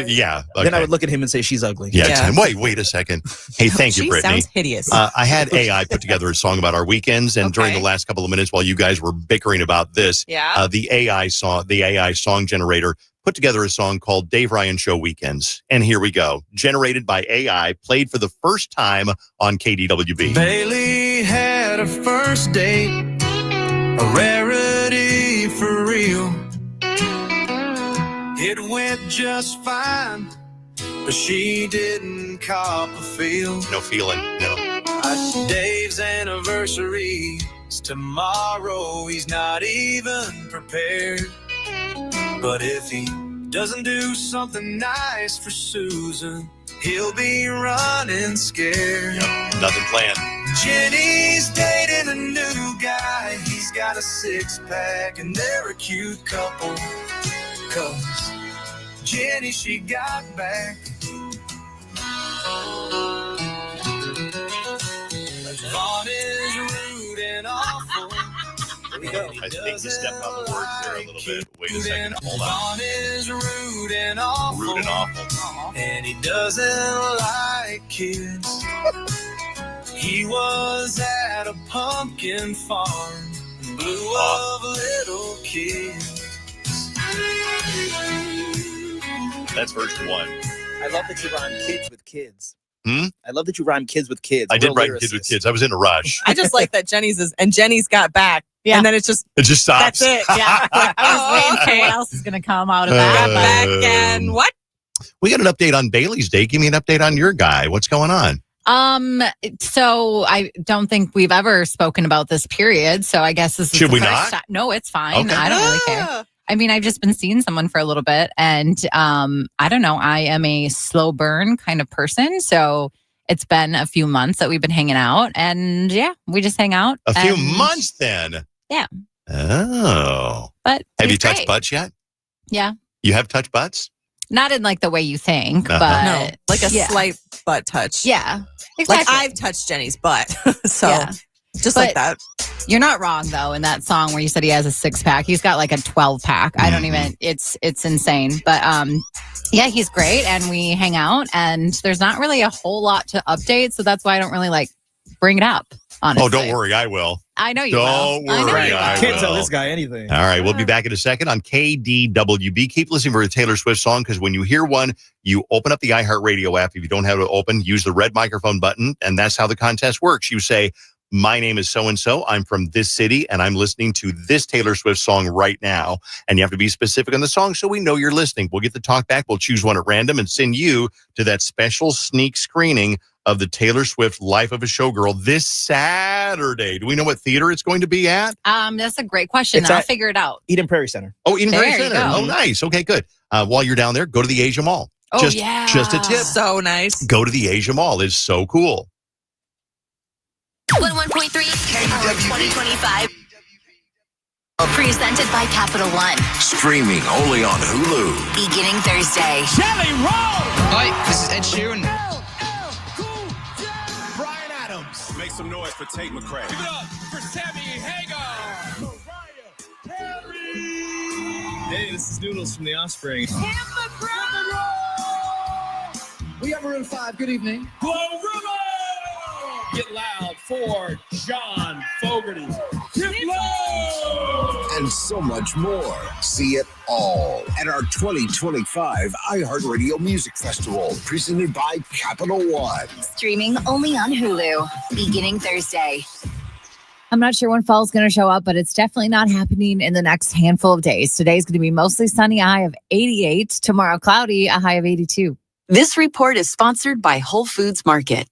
yeah. Okay. Then I would look at him and say, she's ugly. Yeah. Wait a second. Hey, thank you, She Brittany. sounds hideous. I had AI put together a song about our weekends, and during the last couple of minutes while you guys were bickering about this, the AI song generator put together a song called Dave Ryan Show Weekends. And here we go. Generated by AI, played for the first time on KDWB. Bailey had a first date, a rarity for real. It went just fine, but she didn't cop a feel. No feeling, no. Dave's anniversary is tomorrow. He's not even prepared. But if he doesn't do something nice for Susan, he'll be running scared. Yep, nothing planned. Jenny's dating a new guy. He's got a 6-pack and they're a cute couple. 'Cause Jenny, she got back. Vaughn is rude and awful. I think you stepped on the words there a little bit. Wait a second. Hold on. Vaughn is rude and awful. Rude and awful. And he doesn't like kids. He was at a pumpkin farm, blew up little kids. That's verse 1. I love that you rhyme kids with kids. I love that you rhyme kids with kids. I did rhyme kids with kids. I was in a rush. I just like that Jenny's got back. Yeah. And then it's just stops. That's it. Yeah. I was waiting for what else is going to come out of that. Got back and what? We got an update on Bailey's Day. Give me an update on your guy. What's going on? So I don't think we've ever spoken about this period. So I guess this is Should the we first not? time. No, it's fine. Okay. I don't really care. I mean, I've just been seeing someone for a little bit, and I don't know. I am a slow burn kind of person, so it's been a few months that we've been hanging out, and yeah, we just hang out. A few months then. Yeah. Oh. But have he's you touched great. butts yet? Yeah. You have touched butts? Not in like the way you think, Uh-huh. but No, like a yeah. slight butt touch. Yeah. Like Exactly. I've touched Jenny's butt. So Yeah. just But like that. You're not wrong though in that song where you said he has a 6-pack. He's got like a 12-pack. I don't even. It's insane. But yeah, he's great, and we hang out, and there's not really a whole lot to update, so that's why I don't really like bring it up. Honestly. Oh, don't worry, I will. I know you Don't will. I know worry, you will. I Can't tell will. this guy anything. All right, we'll be back in a second on KDWB. Keep listening for a Taylor Swift song, because when you hear one, you open up the iHeartRadio app. If you don't have it open, use the red microphone button, and that's how the contest works. You say, my name is so-and-so, I'm from this city, and I'm listening to this Taylor Swift song right now. And you have to be specific on the song so we know you're listening. We'll get the talk back. We'll choose one at random and send you to that special sneak screening of the Taylor Swift Life of a Showgirl this Saturday. Do we know what theater it's going to be at? That's a great question. It's I'll at figure it out. Eden Prairie Center. Oh, Eden Prairie There you Center. go. Oh, nice. Okay, good. While you're down there, go to the Asia Mall. Oh, just, yeah. Just a tip. So nice. Go to the Asia Mall. It's so cool. 101.3 2025. Presented by Capital One. Streaming only on Hulu. Beginning Thursday. Jelly roll! Hi, this is Ed Sheeran. Brian Adams. Make some noise for Tate McRae. Give it up for Sammy Hagar. Hey, this is Noodles from The Offspring. We have Maroon 5. Good evening. Glorilla! Get loud for John Fogerty. Diplo! And so much more. See it all at our 2025 iHeartRadio Music Festival, presented by Capital One. Streaming only on Hulu. Beginning Thursday. I'm not sure when fall's going to show up, but it's definitely not happening in the next handful of days. Today's going to be mostly sunny, a high of 88. Tomorrow, cloudy, a high of 82. This report is sponsored by Whole Foods Market.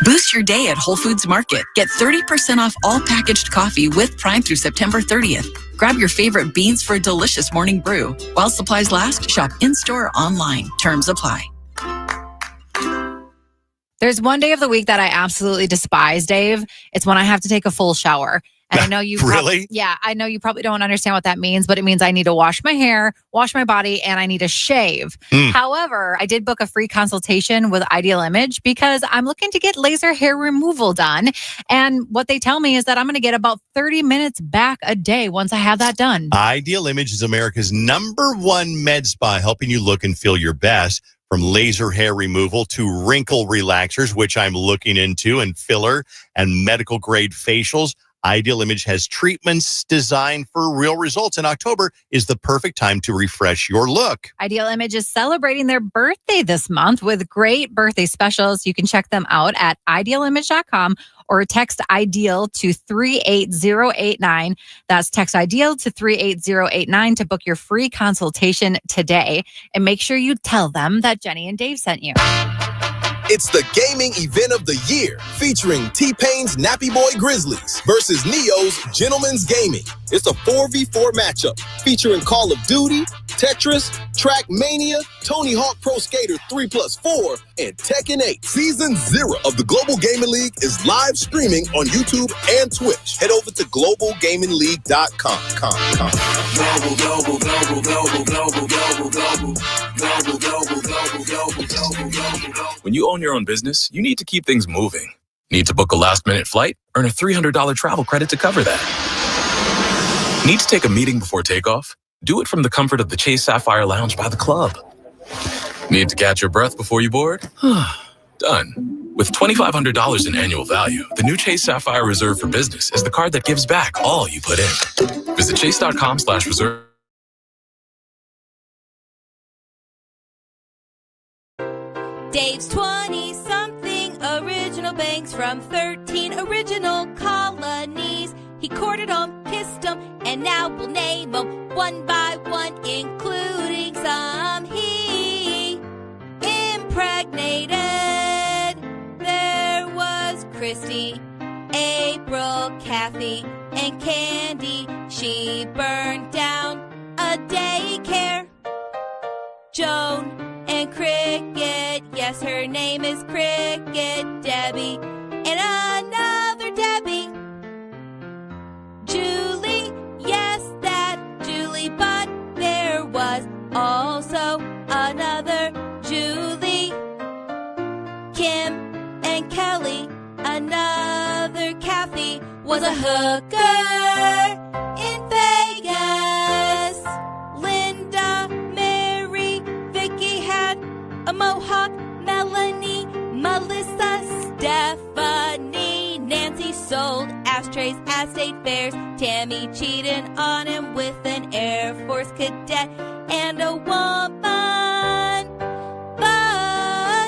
Boost your day at Whole Foods Market. Get 30% off all packaged coffee with Prime through September 30th. Grab your favorite beans for a delicious morning brew. While supplies last, shop in-store or online. Terms apply. There's one day of the week that I absolutely despise, Dave. It's when I have to take a full shower. And I know you Really? Yeah, I know you probably don't understand what that means, but it means I need to wash my hair, wash my body, and I need to shave. However, I did book a free consultation with Ideal Image because I'm looking to get laser hair removal done. And what they tell me is that I'm going to get about 30 minutes back a day once I have that done. Ideal Image is America's #1 med spa, helping you look and feel your best. From laser hair removal to wrinkle relaxers, which I'm looking into, and filler and medical grade facials, Ideal Image has treatments designed for real results. And October is the perfect time to refresh your look. Ideal Image is celebrating their birthday this month with great birthday specials. You can check them out at idealimage.com or text IDEAL to 38089. That's text IDEAL to 38089 to book your free consultation today. And make sure you tell them that Jenny and Dave sent you. It's the gaming event of the year, featuring T-Pain's Nappy Boy Grizzlies versus Neo's Gentleman's Gaming. It's a 4v4 matchup featuring Call of Duty, Tetris, Trackmania, Tony Hawk Pro Skater 3+4, and Tekken 8. Season 0 of the Global Gaming League is live streaming on YouTube and Twitch. Head over to globalgamingleague.com. When you own your own business, you need to keep things moving. Need to book a last-minute flight? Earn a $300 travel credit to cover that. Need to take a meeting before takeoff? Do it from the comfort of the Chase Sapphire Lounge by the club. Need to catch your breath before you board? Done. With $2,500 in annual value, the new Chase Sapphire Reserve for Business is the card that gives back all you put in. Visit chase.com/reserve. Dave's 20-something original bangs from 13 original colonies. He courted them, kissed them, and now we'll name them one by one, including some he impregnated. There was Christy, April, Kathy, and Candy. She burned down a daycare. Joan and Cricket, yes, her name is Cricket, Debbie, and another Debbie. Julie, also another Julie, Kim, and Kelly. Another Kathy was a hooker in Vegas. Linda, Mary, Vicky had a mohawk. Melanie, Melissa, Stephanie, Nancy sold ashtrays at state fairs. Tammy cheated on him with an Air Force cadet and a woman.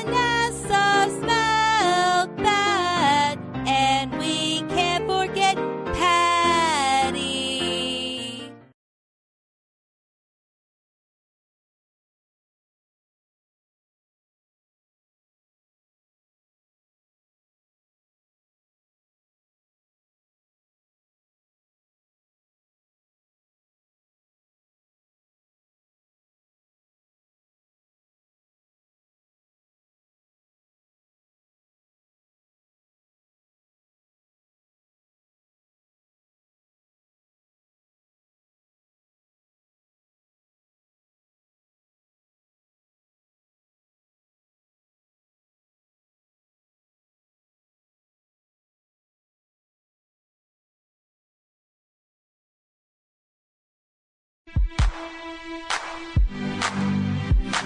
Vanessa smelled bad, and we can't forget Patty.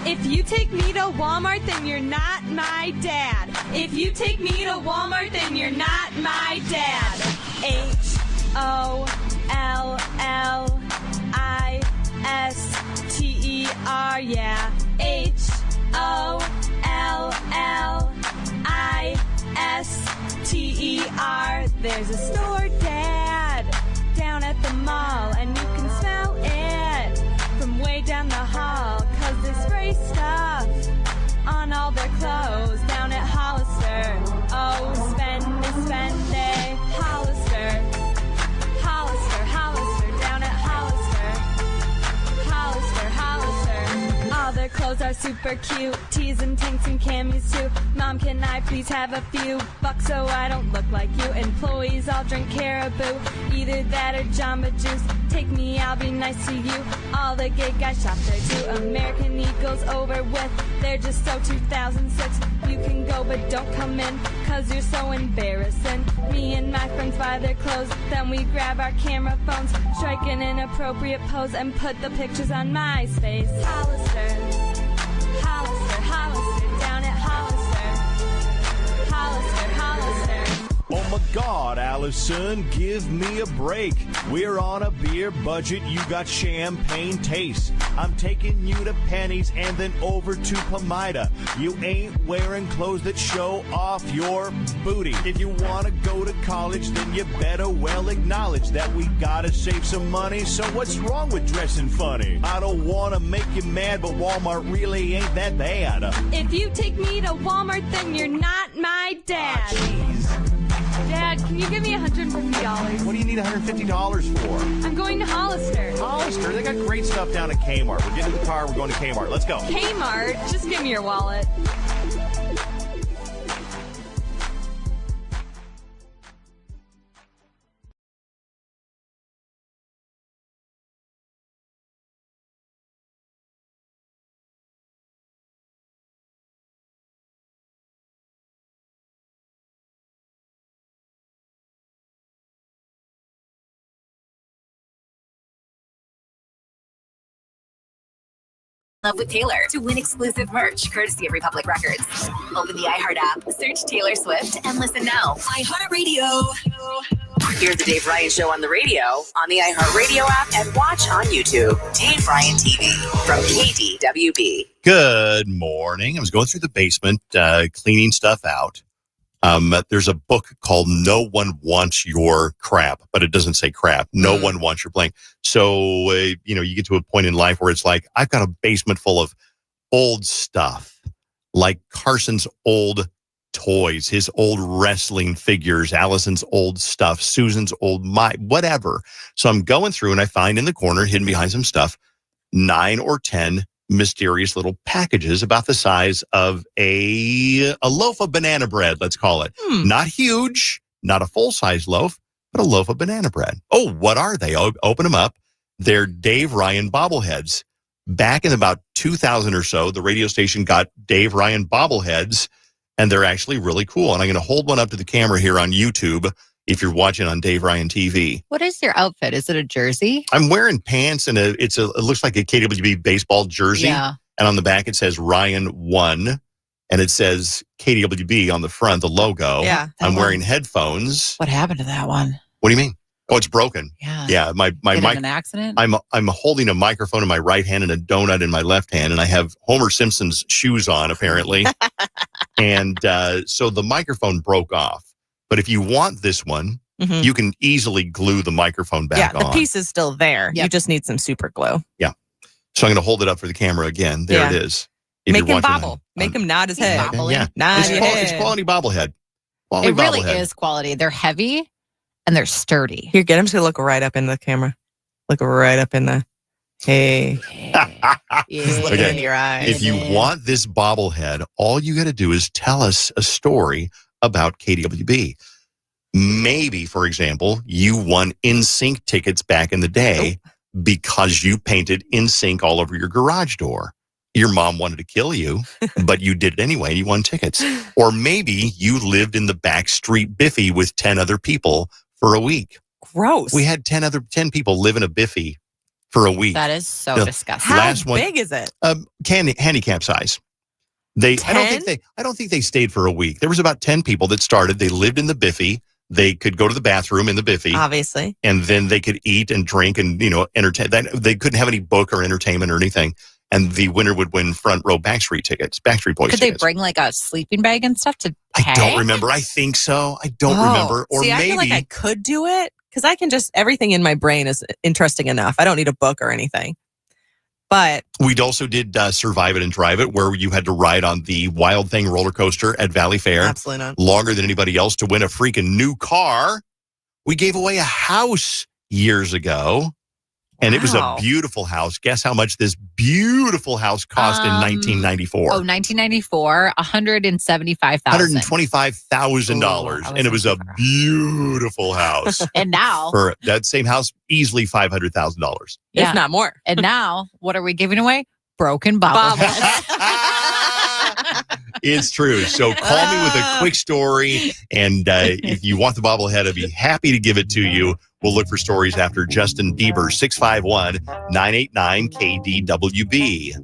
If you take me to Walmart, then you're not my dad. If you take me to Walmart, then you're not my dad. Holllister, yeah. Holllister. There's a store, Dad, down at the mall, and you can smell it from way down the hall, 'cause they spray stuff on all their clothes down at Hollister. Oh, spend it, Hollister. Hollister, Hollister, down at Hollister. Hollister, Hollister. All their clothes are super cute, tees and tanks and camis too. Mom, can I please have a few bucks so I don't look like you? Employees all drink Caribou, either that or Jamba Juice. Take me, I'll be nice to you. All the gay guys shop there too. American Eagles over with, they're just so 2006. You can go but don't come in, 'cause you're so embarrassing. Me and my friends buy their clothes, then we grab our camera phones, strike an inappropriate pose, and put the pictures on MySpace. Hollister, Hollister, Hollister, down at Hollister. Hollister, Hollister. Oh my God, Allison, give me a break. We're on a beer budget, you got champagne taste. I'm taking you to Penny's and then over to Pomida. You ain't wearing clothes that show off your booty. If you want to go to college, then you better well acknowledge that we gotta save some money. So what's wrong with dressing funny? I don't want to make you mad, but Walmart really ain't that bad. If you take me to Walmart, then you're not my dad. Dad, can you give me $150? What do you need $150 for? I'm going to Hollister. Hollister, they got great stuff down at Kmart. We're getting in the car, we're going to Kmart. Let's go. Kmart? Just give me your wallet. Love with Taylor to win exclusive merch courtesy of Republic Records. Open the iHeart app, search Taylor Swift, and listen now. iHeartRadio. Hear the Dave Ryan Show on the radio, on the iHeartRadio app, and watch on YouTube. Dave Ryan TV from KDWB. Good morning. I was going through the basement, cleaning stuff out. There's a book called No One Wants Your Crap, but it doesn't say crap. No one wants your blank. So, you get to a point in life where it's like, I've got a basement full of old stuff, like Carson's old toys, his old wrestling figures, Allison's old stuff, Susan's old, whatever. So I'm going through and I find in the corner, hidden behind some stuff, 9 or 10 mysterious little packages about the size of a loaf of banana bread, let's call it. Not huge, not a full-size loaf, but a loaf of banana bread. Oh, what are they? Open them up. They're Dave Ryan bobbleheads. back in about 2000 or so, the radio station got Dave Ryan bobbleheads, and they're actually really cool. And I'm going to hold one up to the camera here on YouTube if you're watching on Dave Ryan TV. What is your outfit? Is it a jersey? I'm wearing pants, and it looks like a KDWB baseball jersey. Yeah. And on the back, it says Ryan 1, and it says KDWB on the front, the logo. Yeah. I'm wearing headphones. What happened to that one? What do you mean? Oh, it's broken. Yeah. Yeah. My Did mic. an accident? I'm holding a microphone in my right hand and a donut in my left hand, and I have Homer Simpson's shoes on, apparently. And so the microphone broke off. But if you want this one, you can easily glue the microphone back on. Yeah, the piece is still there. You just need some super glue. Yeah. So I'm going to hold it up for the camera again. There it is. If Make you're him watching bobble. Make him nod his head. Yeah. Nod It's, your it's head. quality bobblehead. Quality It really bobblehead. is quality. They're heavy and they're sturdy. Here, get him to look right up in the camera. Look right up in the, hey. He's looking into your eyes. If you want this bobblehead, all you got to do is tell us a story about KDWB. Maybe, for example, you won NSYNC tickets back in the day because you painted NSYNC all over your garage door. Your mom wanted to kill you, but you did it anyway and you won tickets. Or maybe you lived in the back street Biffy with 10 other people for a week. Gross. We had 10 people live in a Biffy for a week. That is so The disgusting. How big is it? Handicap size. I don't think they stayed for a week. There was about 10 people that started. They lived in the Biffy. They could go to the bathroom in the Biffy. Obviously. And then they could eat and drink and, entertain. They couldn't have any book or entertainment or anything. And the winner would win front row Backstreet Boys Could they tickets. bring like a sleeping bag and stuff to I pay? don't remember. I think so. I don't remember. Or See, maybe I feel like I could do it because I can everything in my brain is interesting enough. I don't need a book or anything. But we also did Survive It and Drive It, where you had to ride on the Wild Thing roller coaster at Valley Fair. Absolutely not. Longer than anybody else to win a freaking new car. We gave away a house years ago, and it was a beautiful house. Guess how much this beautiful house cost in 1994? Oh, 1994, $175,000. $125,000. And it was a beautiful house. And now, For that same house, easily $500,000. if not more. And now, what are we giving away? Broken bobbleheads. It's true. So call me with a quick story. And if you want the bobblehead, I'd be happy to give it to you. We'll look for stories after Justin Bieber, 651-989 KDWB.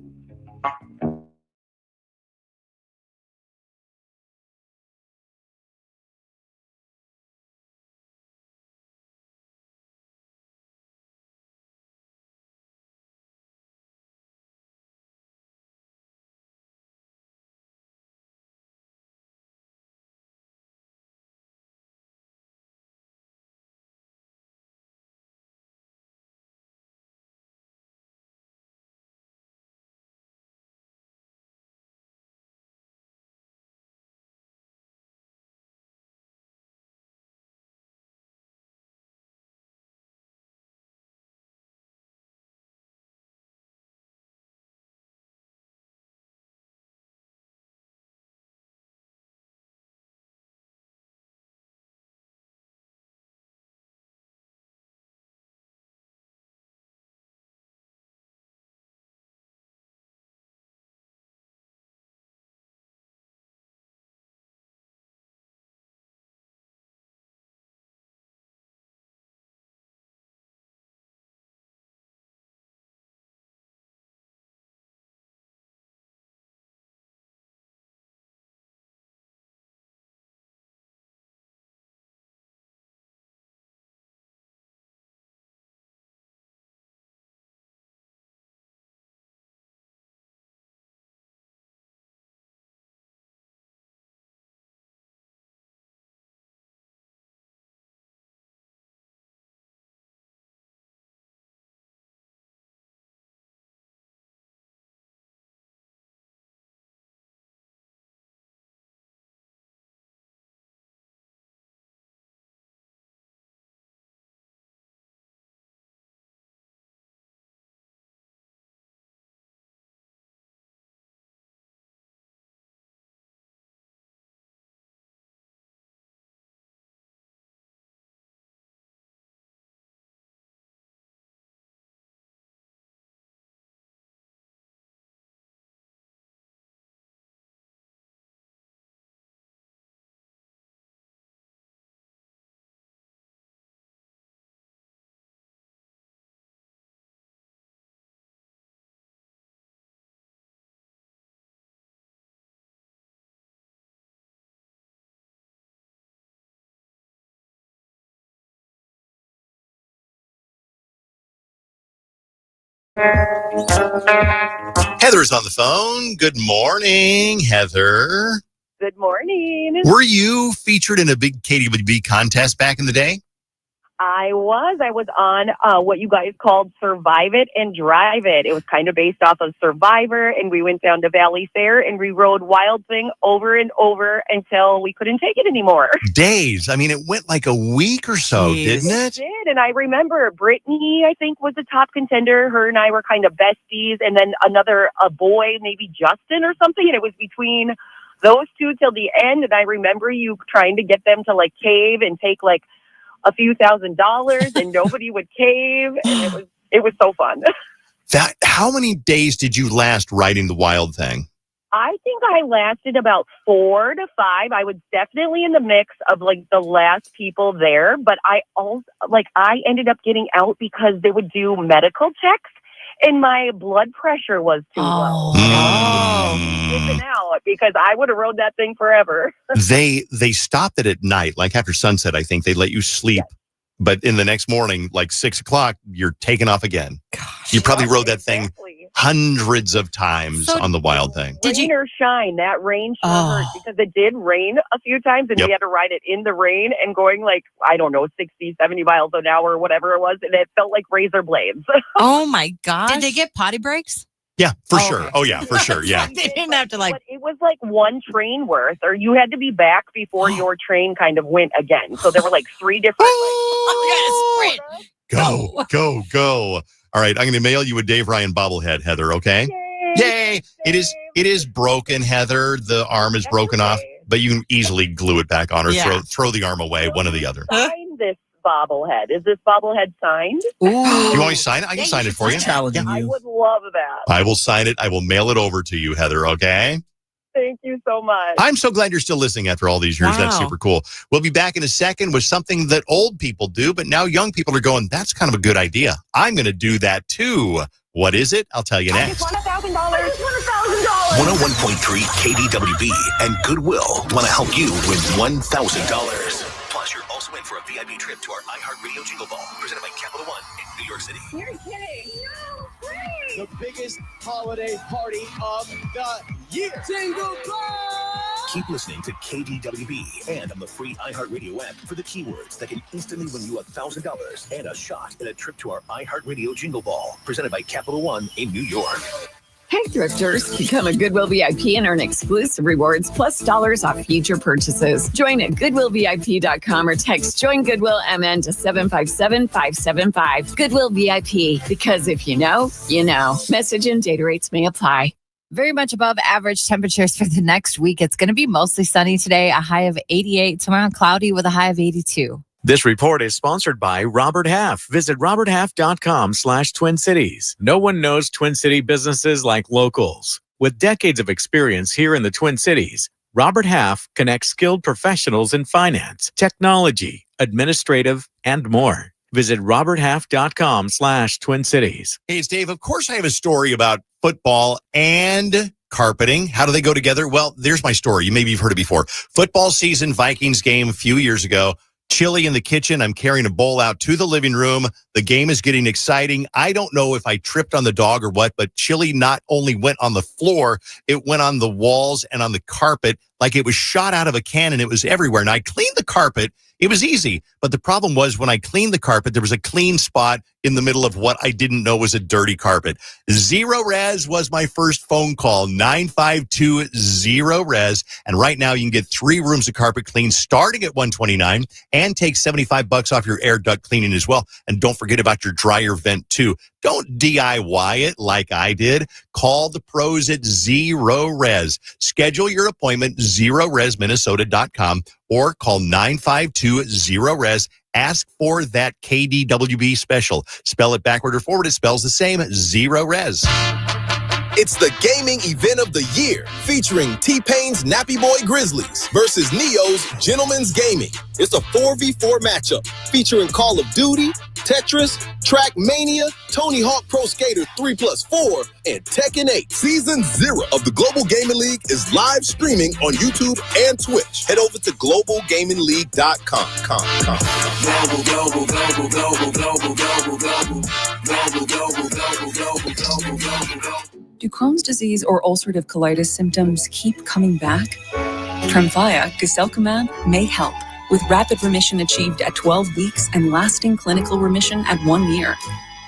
Heather's on the phone. Good morning, Heather. Good morning. Were you featured in a big KDWB contest back in the day? I was on what you guys called Survive It and Drive It. It was kind of based off of Survivor, and we went down to Valley Fair and we rode Wild Thing over and over until we couldn't take it anymore. Days. I mean, it went like a week or so, didn't it? It did, and I remember Brittany, I think, was the top contender. Her and I were kind of besties, and then a boy, maybe Justin or something, and it was between those two till the end, and I remember you trying to get them to, like, cave and take, like, a few $1,000s, and nobody would cave, and it was so fun. How many days did you last riding the Wild Thing? I think I lasted about 4 to 5. I was definitely in the mix of like the last people there, but I ended up getting out because they would do medical checks and my blood pressure was too low. Dipping out because I would have rode that thing forever. They stopped it at night, like after sunset. I think they let you sleep, but in the next morning, like 6 o'clock, you're taking off again. Gosh, you probably rode that thing hundreds of times on the Wild Thing. Rain or shine, that rain sure hurt because it did rain a few times and we had to ride it in the rain and going like, I don't know, 60, 70 miles an hour or whatever it was. And it felt like razor blades. Oh my gosh. Did they get potty breaks? Yeah, for sure. Oh yeah, for sure. Yeah. They didn't have to But it was like one train worth, or you had to be back before your train kind of went again. So there were like 3 different. Go. All right, I'm going to mail you a Dave Ryan bobblehead, Heather, okay? Yay! It is broken, Heather. The arm is broken off, but you can easily glue it back on or throw the arm away, one or the other. Sign this bobblehead. Is this bobblehead signed? Ooh. You want me to sign it? I can sign it for you. Challenging you. I would love that. I will sign it. I will mail it over to you, Heather, okay? Thank you so much. I'm so glad you're still listening after all these years. Wow. That's super cool. We'll be back in a second with something that old people do, but now young people are going, that's kind of a good idea. I'm going to do that too. What is it? I'll tell you next. $1,1.3 KDWB and Goodwill want to help you win $1,000. Plus, you're also in for a VIP trip to our iHeartRadio Jingle Ball, presented by Capital One in New York City. You're kidding. No, please. The biggest holiday party of the year. Jingle Ball! Keep listening to KDWB and on the free iHeartRadio app for the keywords that can instantly win you $1,000 and a shot at a trip to our iHeartRadio Jingle Ball, presented by Capital One in New York. Hey, thrifters, become a Goodwill VIP and earn exclusive rewards plus dollars off future purchases. Join at GoodwillVIP.com or text Join Goodwill MN to 757-575. Goodwill VIP, because if you know, you know. Message and data rates may apply. Very much above average temperatures for the next week. It's going to be mostly sunny today, a high of 88. Tomorrow, cloudy with a high of 82. This report is sponsored by Robert Half. Visit roberthalf.com/Twin Cities. No one knows Twin City businesses like locals. With decades of experience here in the Twin Cities, Robert Half connects skilled professionals in finance, technology, administrative, and more. Visit roberthalf.com/Twin Cities. Hey, it's Dave. Of course, I have a story about football and carpeting. How do they go together? Well, there's my story. Maybe you've heard it before. Football season, Vikings game a few years ago. Chili in the kitchen. I'm carrying a bowl out to the living room. The game is getting exciting. I don't know if I tripped on the dog or what, but chili not only went on the floor, it went on the walls and on the carpet like it was shot out of a cannon. It was everywhere. And I cleaned the carpet. It was easy. But the problem was when I cleaned the carpet, there was a clean spot in the middle of what I didn't know was a dirty carpet. Zero Res was my first phone call, 952-0-RES. And right now you can get 3 rooms of carpet clean starting at $129 and take $75 off your air duct cleaning as well. And don't forget about your dryer vent too. Don't DIY it like I did. Call the pros at Zero Res. Schedule your appointment, ZeroResMinnesota.com or call 952-0-RES. Ask for that KDWB special. Spell it backward or forward. It spells the same, Zero Res. It's the gaming event of the year, featuring T-Pain's Nappy Boy Grizzlies versus Neo's Gentleman's Gaming. It's a 4v4 matchup featuring Call of Duty, Tetris, Trackmania, Tony Hawk Pro Skater 3+4, and Tekken 8. Season 0 of the Global Gaming League is live streaming on YouTube and Twitch. Head over to globalgamingleague.com. Global, global, global, global, global, global, global, global, global, global, global. Do Crohn's disease or ulcerative colitis symptoms keep coming back? Tremfya, guselkumab, may help, with rapid remission achieved at 12 weeks and lasting clinical remission at 1 year.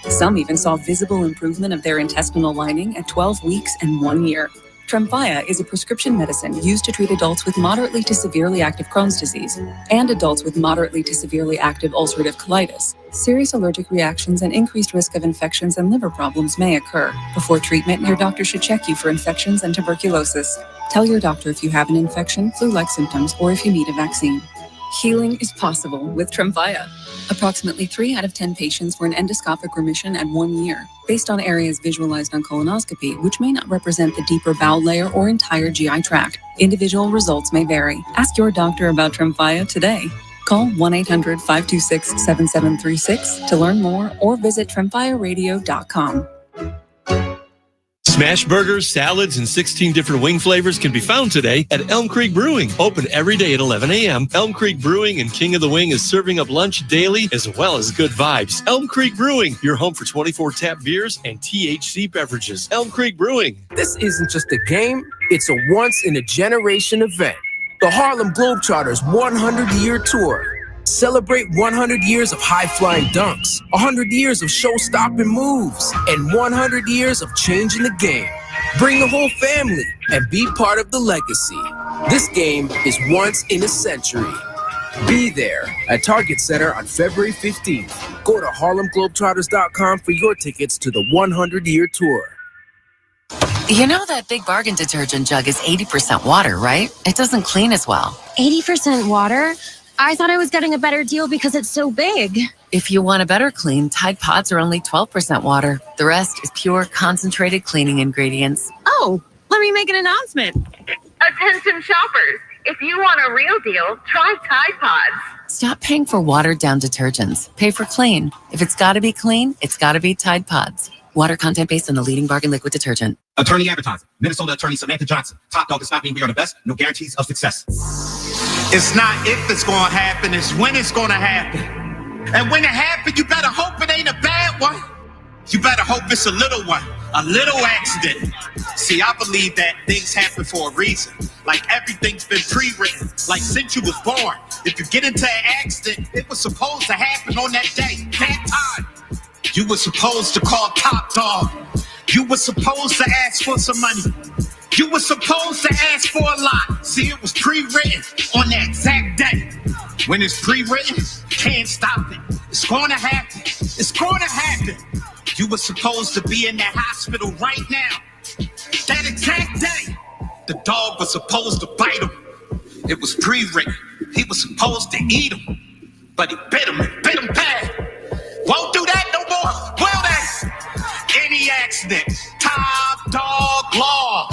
Some even saw visible improvement of their intestinal lining at 12 weeks and 1 year. Tremfya is a prescription medicine used to treat adults with moderately to severely active Crohn's disease and adults with moderately to severely active ulcerative colitis. Serious allergic reactions and increased risk of infections and liver problems may occur. Before treatment, your doctor should check you for infections and tuberculosis. Tell your doctor if you have an infection, flu-like symptoms, or if you need a vaccine. Healing is possible with Tremfya. Approximately 3 out of 10 patients were in endoscopic remission at 1 year, based on areas visualized on colonoscopy, which may not represent the deeper bowel layer or entire GI tract. Individual results may vary. Ask your doctor about Tremfya today. Call 1-800-526-7736 to learn more or visit tremfyaradio.com. Smash burgers, salads, and 16 different wing flavors can be found today at Elm Creek Brewing. Open every day at 11 a.m. Elm Creek Brewing and King of the Wing is serving up lunch daily as well as good vibes. Elm Creek Brewing, your home for 24 tap beers and THC beverages. Elm Creek Brewing. This isn't just a game, it's a once-in-a-generation event. The Harlem Globetrotters 100-year tour. Celebrate 100 years of high-flying dunks, 100 years of show-stopping moves, and 100 years of changing the game. Bring the whole family and be part of the legacy. This game is once in a century. Be there at Target Center on February 15th. Go to HarlemGlobetrotters.com for your tickets to the 100-year tour. You know that Big Bargain detergent jug is 80% water, right? It doesn't clean as well. 80% water? I thought I was getting a better deal because it's so big. If you want a better clean, Tide Pods are only 12% water. The rest is pure, concentrated cleaning ingredients. Oh, let me make an announcement. Attention shoppers, if you want a real deal, try Tide Pods. Stop paying for watered-down detergents. Pay for clean. If it's got to be clean, it's got to be Tide Pods. Water content based on the leading bargain liquid detergent. Attorney advertising. Minnesota attorney Samantha Johnson. Top dog does not mean we are the best. No guarantees of success. It's not if it's going to happen, it's when it's going to happen. And when it happens, you better hope it ain't a bad one. You better hope it's a little one, a little accident. See, I believe that things happen for a reason. Like everything's been pre-written. Like since you was born, if you get into an accident, it was supposed to happen on that day, that time. You were supposed to call Top Dog. You were supposed to ask for some money. You were supposed to ask for a lot. See, it was pre-written on that exact day. When it's pre-written, can't stop it. It's going to happen. It's going to happen. You were supposed to be in that hospital right now. That exact day, the dog was supposed to bite him. It was pre-written. He was supposed to eat him. But he bit him and bit him bad. Won't do that no more. Will they? Any accident. Top Dog Law.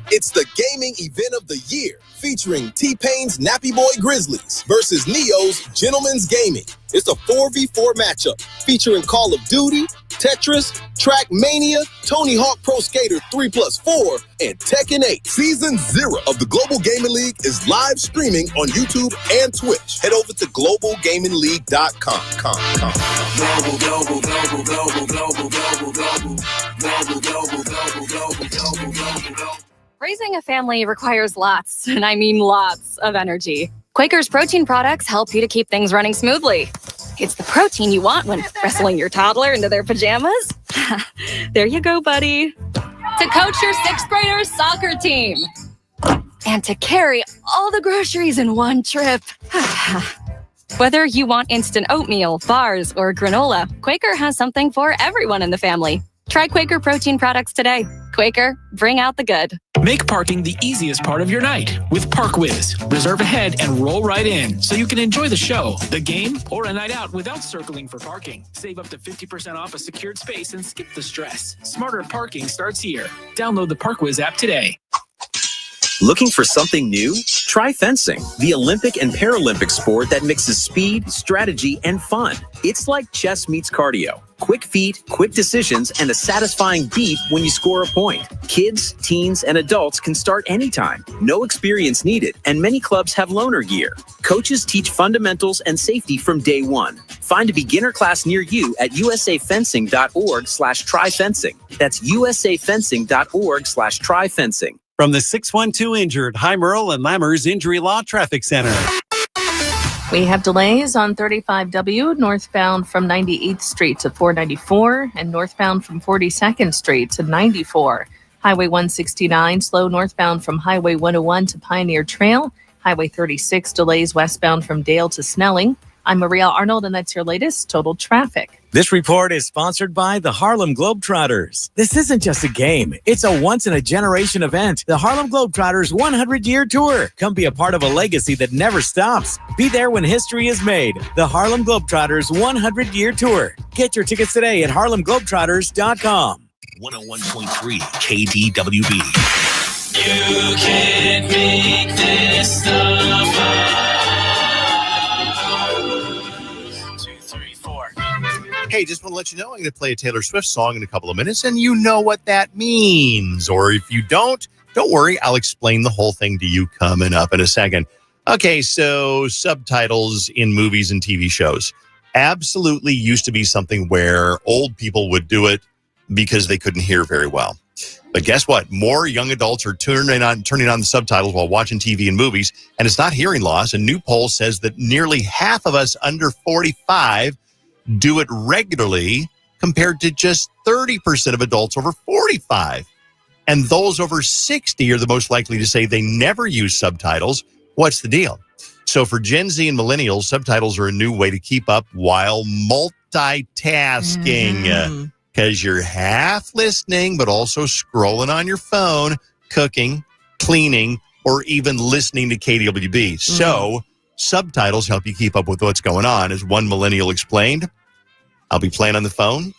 It's the gaming event of the year, featuring T-Pain's Nappy Boy Grizzlies versus Neo's Gentleman's Gaming. It's a 4v4 matchup featuring Call of Duty, Tetris, Trackmania, Tony Hawk Pro Skater 3+4, and Tekken 8. Season 0 of the Global Gaming League is live streaming on YouTube and Twitch. Head over to globalgamingleague.com. Raising a family requires lots, and I mean lots, of energy. Quaker's protein products help you to keep things running smoothly. It's the protein you want when wrestling your toddler into their pajamas. There you go, buddy. To coach your 6th graders' soccer team. And to carry all the groceries in one trip. Whether you want instant oatmeal, bars, or granola, Quaker has something for everyone in the family. Try Quaker protein products today. Quaker, bring out the good. Make parking the easiest part of your night with ParkWiz. Reserve ahead and roll right in so you can enjoy the show, the game, or a night out without circling for parking. Save up to 50% off a secured space and skip the stress. Smarter parking starts here. Download the ParkWiz app today. Looking for something new? Try fencing, the Olympic and Paralympic sport that mixes speed, strategy, and fun. It's like chess meets cardio. Quick feet, quick decisions, and a satisfying beat when you score a point. Kids, teens, and adults can start anytime. No experience needed, and many clubs have loaner gear. Coaches teach fundamentals and safety from day one. Find a beginner class near you at usafencing.org/tryfencing. That's usafencing.org/tryfencing. From the 612 Injured, High Merle and Lammers Injury Law Traffic Center. We have delays on 35W northbound from 98th Street to 494 and northbound from 42nd Street to 94. Highway 169 slow northbound from Highway 101 to Pioneer Trail. Highway 36 delays westbound from Dale to Snelling. I'm Maria Arnold, and that's your latest total traffic. This report is sponsored by the Harlem Globetrotters. This isn't just a game. It's a once-in-a-generation event. The Harlem Globetrotters 100-year tour. Come be a part of a legacy that never stops. Be there when history is made. The Harlem Globetrotters 100-year tour. Get your tickets today at harlemglobetrotters.com. 101.3 KDWB. You can't make this stuff up. Hey, just want to let you know I'm going to play a Taylor Swift song in a couple of minutes, and you know what that means. Or if you don't worry. I'll explain the whole thing to you coming up in a second. Okay, so subtitles in movies and TV shows absolutely used to be something where old people would do it because they couldn't hear very well. But guess what? More young adults are turning on the subtitles while watching TV and movies, and it's not hearing loss. A new poll says that nearly half of us under 45 do it regularly compared to just 30% of adults over 45. And those over 60 are the most likely to say they never use subtitles. What's the deal? So for Gen Z and millennials, subtitles are a new way to keep up while multitasking. Because you're half listening, but also scrolling on your phone, cooking, cleaning, or even listening to KDWB. So subtitles help you keep up with what's going on. As one millennial explained, I'll be playing on the phone,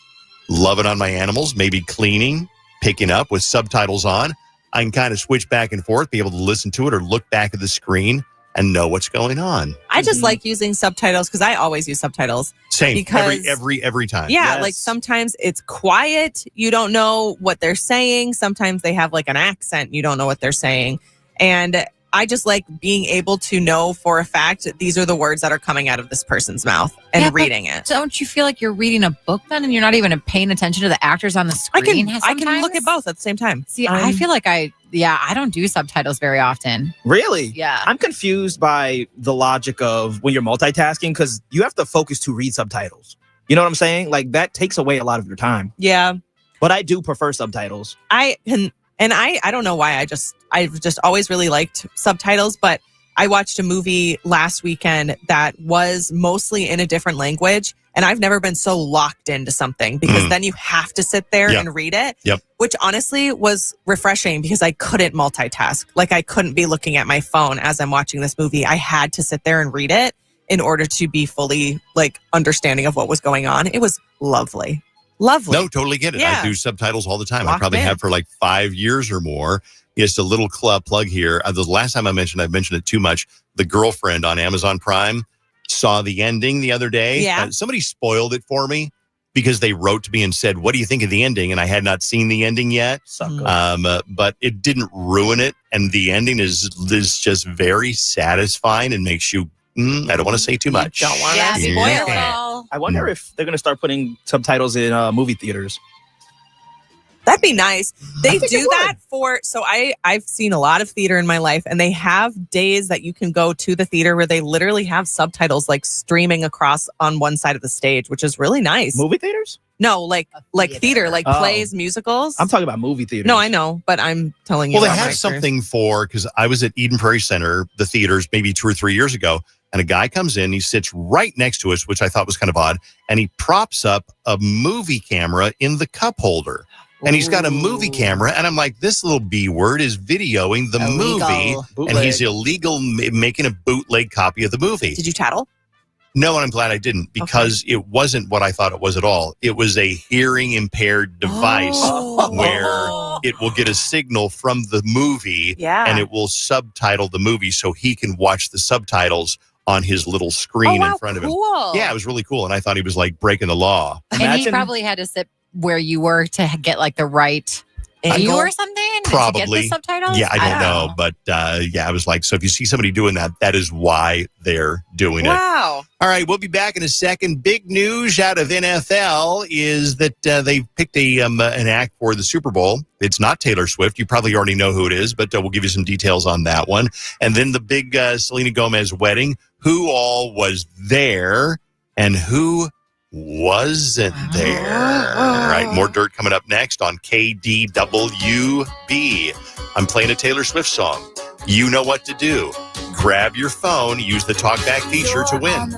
loving on my animals, maybe cleaning, picking up with subtitles on. I can kind of switch back and forth, be able to listen to it or look back at the screen and know what's going on. I just like using subtitles because I always use subtitles. Same, because, every time. Yeah, like sometimes it's quiet. You don't know what they're saying. Sometimes they have like an accent. You don't know what they're saying. And I just like being able to know for a fact that these are the words that are coming out of this person's mouth and reading it. Don't you feel like you're reading a book then and you're not even paying attention to the actors on the screen? I can look at both at the same time. See, I feel like I don't do subtitles very often. Really? Yeah. I'm confused by the logic of when you're multitasking because you have to focus to read subtitles. You know what I'm saying? Like that takes away a lot of your time. Yeah. But I do prefer subtitles. I don't know why I've just always really liked subtitles, but I watched a movie last weekend that was mostly in a different language, and I've never been so locked into something because then you have to sit there and read it, which honestly was refreshing because I couldn't multitask. Like I couldn't be looking at my phone as I'm watching this movie. I had to sit there and read it in order to be fully like understanding of what was going on. It was lovely. Lovely. No, totally get it. Yeah. I do subtitles all the time. I probably have for like 5 years or more. Just a little plug here. The last time I've mentioned it too much. The Girlfriend on Amazon Prime saw the ending the other day. Yeah. Somebody spoiled it for me because they wrote to me and said, "What do you think of the ending?" And I had not seen the ending yet. But it didn't ruin it. And the ending is just very satisfying and makes you, I don't want to say too much. You don't want to spoil it all. I wonder if they're going to start putting subtitles in movie theaters. That'd be nice. They do that I've seen a lot of theater in my life, and they have days that you can go to the theater where they literally have subtitles like streaming across on one side of the stage, which is really nice. Movie theaters? No, like theater, like plays, musicals. I'm talking about movie theaters. No, I know, but I'm telling you. Well, they have something because I was at Eden Prairie Center, the theaters, maybe 2 or 3 years ago, and a guy comes in, he sits right next to us, which I thought was kind of odd, and he props up a movie camera in the cup holder. And he's got a movie camera, and I'm like, this little B word is videoing the movie, and he's illegal making a bootleg copy of the movie. Did you tattle? No, and I'm glad I didn't because it wasn't what I thought it was at all. It was a hearing impaired device where it will get a signal from the movie, and it will subtitle the movie so he can watch the subtitles on his little screen in front of him. Cool. Yeah, it was really cool, and I thought he was like breaking the law. And he probably had to sit where you were to get like the right view or something? Probably. To get the subtitles? Yeah, I don't know. But I was like, so if you see somebody doing that, that is why they're doing it. Wow. All right, we'll be back in a second. Big news out of NFL is that they picked an act for the Super Bowl. It's not Taylor Swift. You probably already know who it is, but we'll give you some details on that one. And then the big Selena Gomez wedding. Who all was there and who wasn't there? All right, more dirt coming up next on KDWB. I'm playing a Taylor Swift song. You know what to do. Grab your phone, use the talkback feature to win.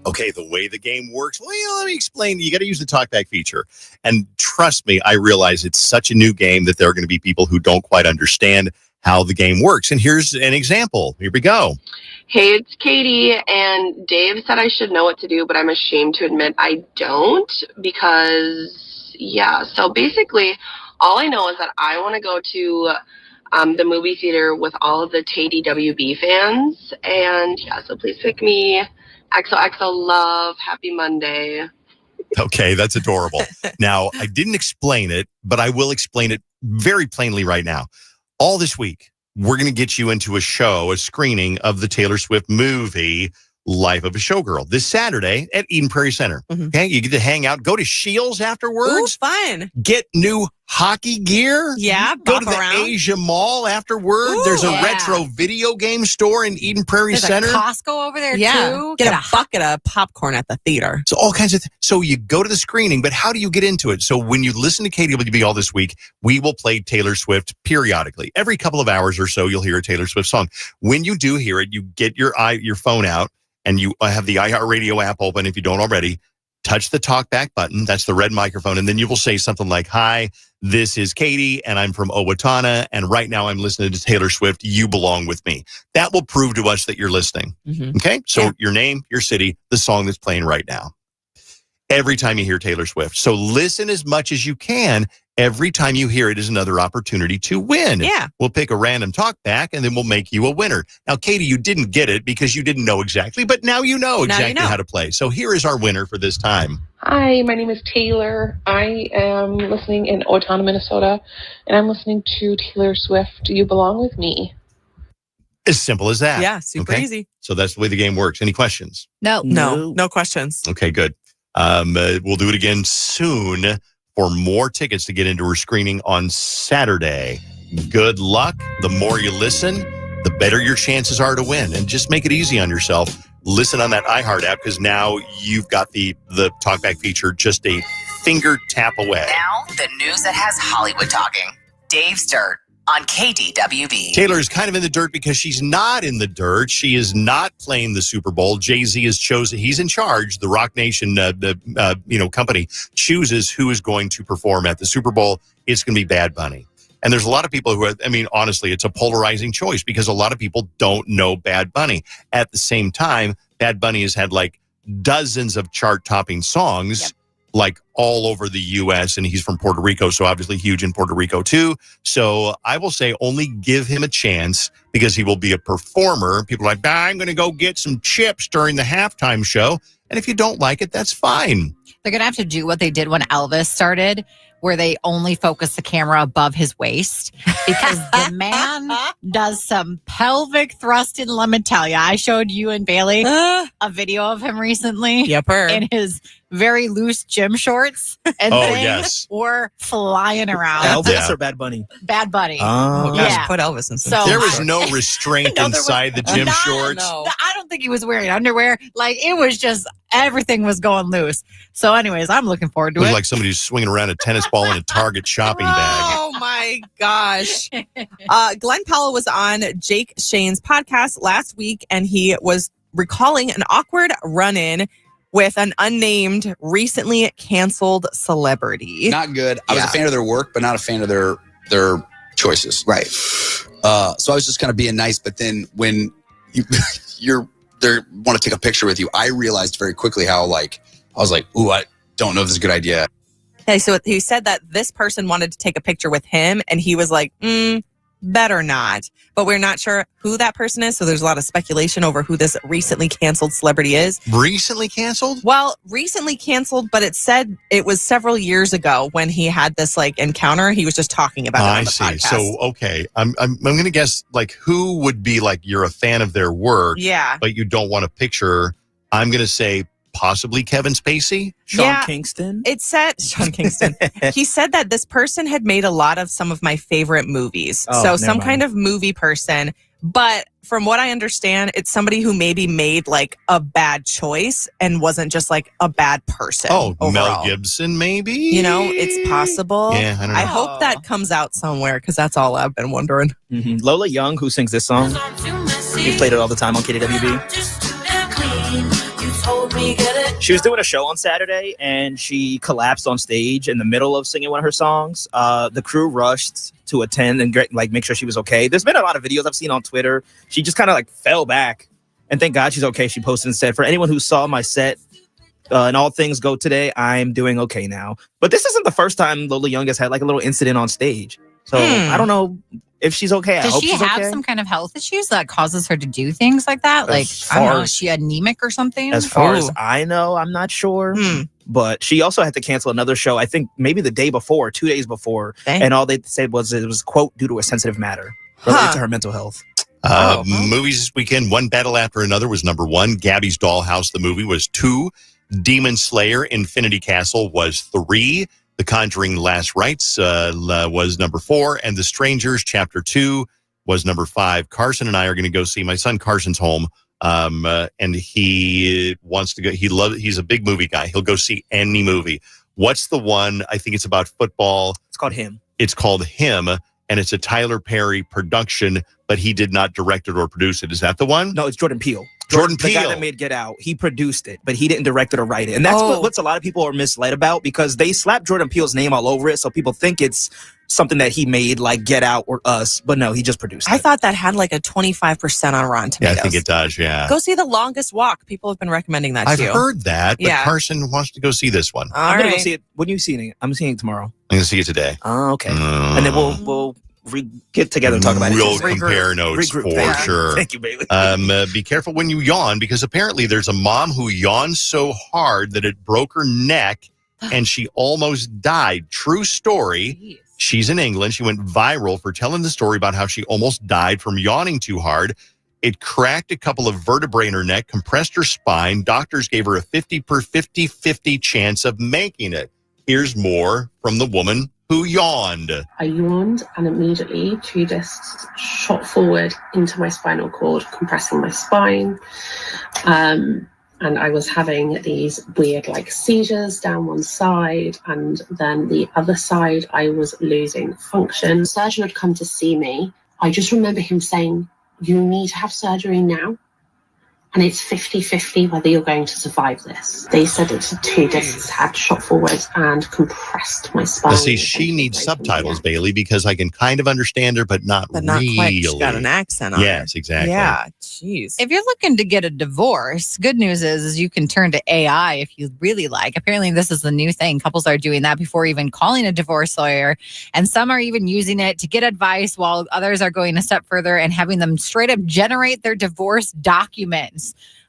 Okay, the way the game works. Well, let me explain. You got to use the talkback feature. And trust me, I realize it's such a new game that there are going to be people who don't quite understand how the game works. And here's an example. Here we go. Hey, it's Katie, and Dave said I should know what to do, but I'm ashamed to admit I don't because, so basically all I know is that I want to go to the movie theater with all of the KDWB fans, and so please pick me. XOXO love. Happy Monday. Okay, that's adorable. Now, I didn't explain it, but I will explain it very plainly right now. All this week, we're going to get you into a screening of the Taylor Swift movie, Life of a Showgirl, this Saturday at Eden Prairie Center. Okay, you get to hang out, go to Shields afterwards. Ooh, fun. Get new hockey gear. Yeah, go to around. the Asia Mall afterward. Ooh, There's a retro video game store in Eden Prairie Center. There's a Costco over there too. Get a bucket of popcorn at the theater. So all kinds of so you go to the screening, but how do you get into it? So when you listen to KDWB all this week, we will play Taylor Swift periodically. Every couple of hours or so, you'll hear a Taylor Swift song. When you do hear it, you get your phone out and you have the iHeartRadio app open if you don't already. Touch the talkback button. That's the red microphone. And then you will say something like, "Hi, this is Katie, and I'm from Owatonna, and right now I'm listening to Taylor Swift. You belong with me." That will prove to us that you're listening. Okay? So your name, your city, the song that's playing right now. Every time you hear Taylor Swift. So listen as much as you can. Every time you hear it is another opportunity to win. Yeah. We'll pick a random talkback, and then we'll make you a winner. Now, Katie, you didn't get it because you didn't know exactly, but now you know exactly how to play. So here is our winner for this time. Hi, my name is Taylor. I am listening in Owatonna, Minnesota, and I'm listening to Taylor Swift, You Belong With Me. As simple as that. Yeah, super easy. So that's the way the game works. Any questions? No questions. Okay, good. We'll do it again soon for more tickets to get into her screening on Saturday. Good luck. The more you listen, the better your chances are to win. And just make it easy on yourself. Listen on that iHeart app because now you've got the talkback feature just a finger tap away. Now, the news that has Hollywood talking. Dave's Dirt on KDWB. Taylor is kind of in the dirt because she's not in the dirt. She is not playing the Super Bowl. Jay-Z has chosen, he's in charge. The Rock Nation company chooses who is going to perform at the Super Bowl. It's going to be Bad Bunny. And there's a lot of people who, honestly, it's a polarizing choice because a lot of people don't know Bad Bunny. At the same time, Bad Bunny has had like dozens of chart-topping songs, like all over the U.S., and he's from Puerto Rico, so obviously huge in Puerto Rico too. So I will say only give him a chance because he will be a performer. People are like, I'm going to go get some chips during the halftime show. And if you don't like it, that's fine. They're going to have to do what they did when Elvis started, where they only focus the camera above his waist because the man does some pelvic thrusting. Let me tell you, I showed you and Bailey a video of him recently in his very loose gym shorts and things were flying around. Elvis or Bad Bunny? Bad Bunny. Oh, yeah. Put Elvis in. So there was no restraint inside the gym shorts. I don't think he was wearing underwear. Like it was just everything was going loose. So, anyways, I'm looking forward to It it. was like somebody's swinging around a tennis ball in a Target shopping bag. Oh my gosh. Glenn Powell was on Jake Shane's podcast last week, and he was recalling an awkward run-in with an unnamed, recently canceled celebrity. Not good. I was a fan of their work, but not a fan of their choices. Right. So I was just kind of being nice, but then when you're they want to take a picture with you, I realized very quickly how I was like, ooh, I don't know if this is a good idea. Okay, so he said that this person wanted to take a picture with him, and he was like, better not. But we're not sure who that person is, so there's a lot of speculation over who this recently canceled celebrity is. Recently canceled? Well, recently canceled, but it said it was several years ago when he had this encounter. He was just talking about it on the podcast. So, okay, I'm going to guess who would be you're a fan of their work, but you don't want a picture. I'm going to say possibly Kevin Spacey? Sean Kingston? It said Sean Kingston. He said that this person had made a lot of some of my favorite movies. So some kind of movie person. But from what I understand, it's somebody who maybe made a bad choice and wasn't just a bad person. Oh, overall. Mel Gibson, maybe? It's possible. Yeah, I don't know. I hope that comes out somewhere because that's all I've been wondering. Mm-hmm. Lola Young, who sings this song, we played it all the time on KDWB. She was doing a show on Saturday and she collapsed on stage in the middle of singing one of her songs. The crew rushed to attend and make sure she was okay. There's been a lot of videos I've seen on Twitter. She just kind of fell back, and thank God she's okay. She posted and said, "For anyone who saw my set and all things go today, I'm doing okay now." But this isn't the first time Lola Young has had a little incident on stage. So I don't know if she's okay. I Does hope she she's have okay. some kind of health issues that causes her to do things like that? I don't know, is she anemic or something? As far as I know, I'm not sure. But she also had to cancel another show, I think maybe the day before, 2 days before. Dang. And all they said was it was, quote, due to a sensitive matter related to her mental health. Movies this weekend, One Battle After Another was number 1. Gabby's Dollhouse, the movie, was 2. Demon Slayer, Infinity Castle was 3. The Conjuring Last Rites was number 4. And The Strangers, Chapter 2 was number 5. Carson and I are going to go see, my son Carson's home. And he wants to go. He's a big movie guy. He'll go see any movie. What's the one? I think it's about football. It's called Him. It's called Him, and it's a Tyler Perry production, but he did not direct it or produce it. Is that the one? No, it's Jordan Peele. Jordan The Peele. guy that made Get Out. He produced it, but he didn't direct it or write it. And that's what's a lot of people are misled about, because they slap Jordan Peele's name all over it, so people think it's something that he made, like Get Out or Us. But no, he just produced it. I thought that had like a 25% on Rotten Tomatoes. Yeah, I think it does, yeah. Go see The Longest Walk. People have been recommending that I've to you. heard that, but Yeah. Carson wants to go see this one. I'm going to go see it. When are you seeing it? I'm seeing it tomorrow. I'm going to see it today. Oh, okay. And then we'll get together and talk about it. We'll compare notes for sure. Thank you, Bailey. Be careful when you yawn, because apparently there's a mom who yawned so hard that it broke her neck and she almost died. True story. She's in England. She went viral for telling the story about how she almost died from yawning too hard. It cracked a couple of vertebrae in her neck, compressed her spine. Doctors gave her a 50-50 chance of making it. Here's more from the woman who yawned. I yawned and immediately 2 discs shot forward into my spinal cord, compressing my spine. And I was having these weird seizures down one side, and then the other side I was losing function. The surgeon had come to see me. I just remember him saying, "You need to have surgery now. And it's 50-50 whether you're going to survive this." They said it's 2 discs had shot forward and compressed my spine. Now, see, she needs subtitles, Bailey, because I can kind of understand her, but not really. Quite. She's got an accent on Yes, it. exactly. Yeah, jeez. If you're looking to get a divorce, good news is you can turn to AI if you really like. Apparently, this is the new thing. Couples are doing that before even calling a divorce lawyer. And some are even using it to get advice, while others are going a step further and having them straight up generate their divorce documents.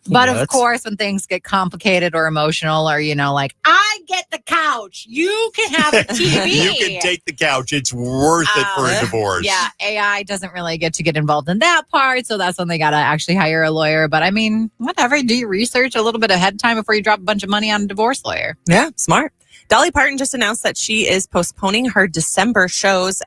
But of course, when things get complicated or emotional, or, I get the couch, you can have the TV. You can take the couch. It's worth it for a divorce. Yeah, AI doesn't really get involved in that part. So that's when they got to actually hire a lawyer. But I mean, whatever. Do your research a little bit ahead of time before you drop a bunch of money on a divorce lawyer. Yeah, smart. Dolly Parton just announced that she is postponing her December shows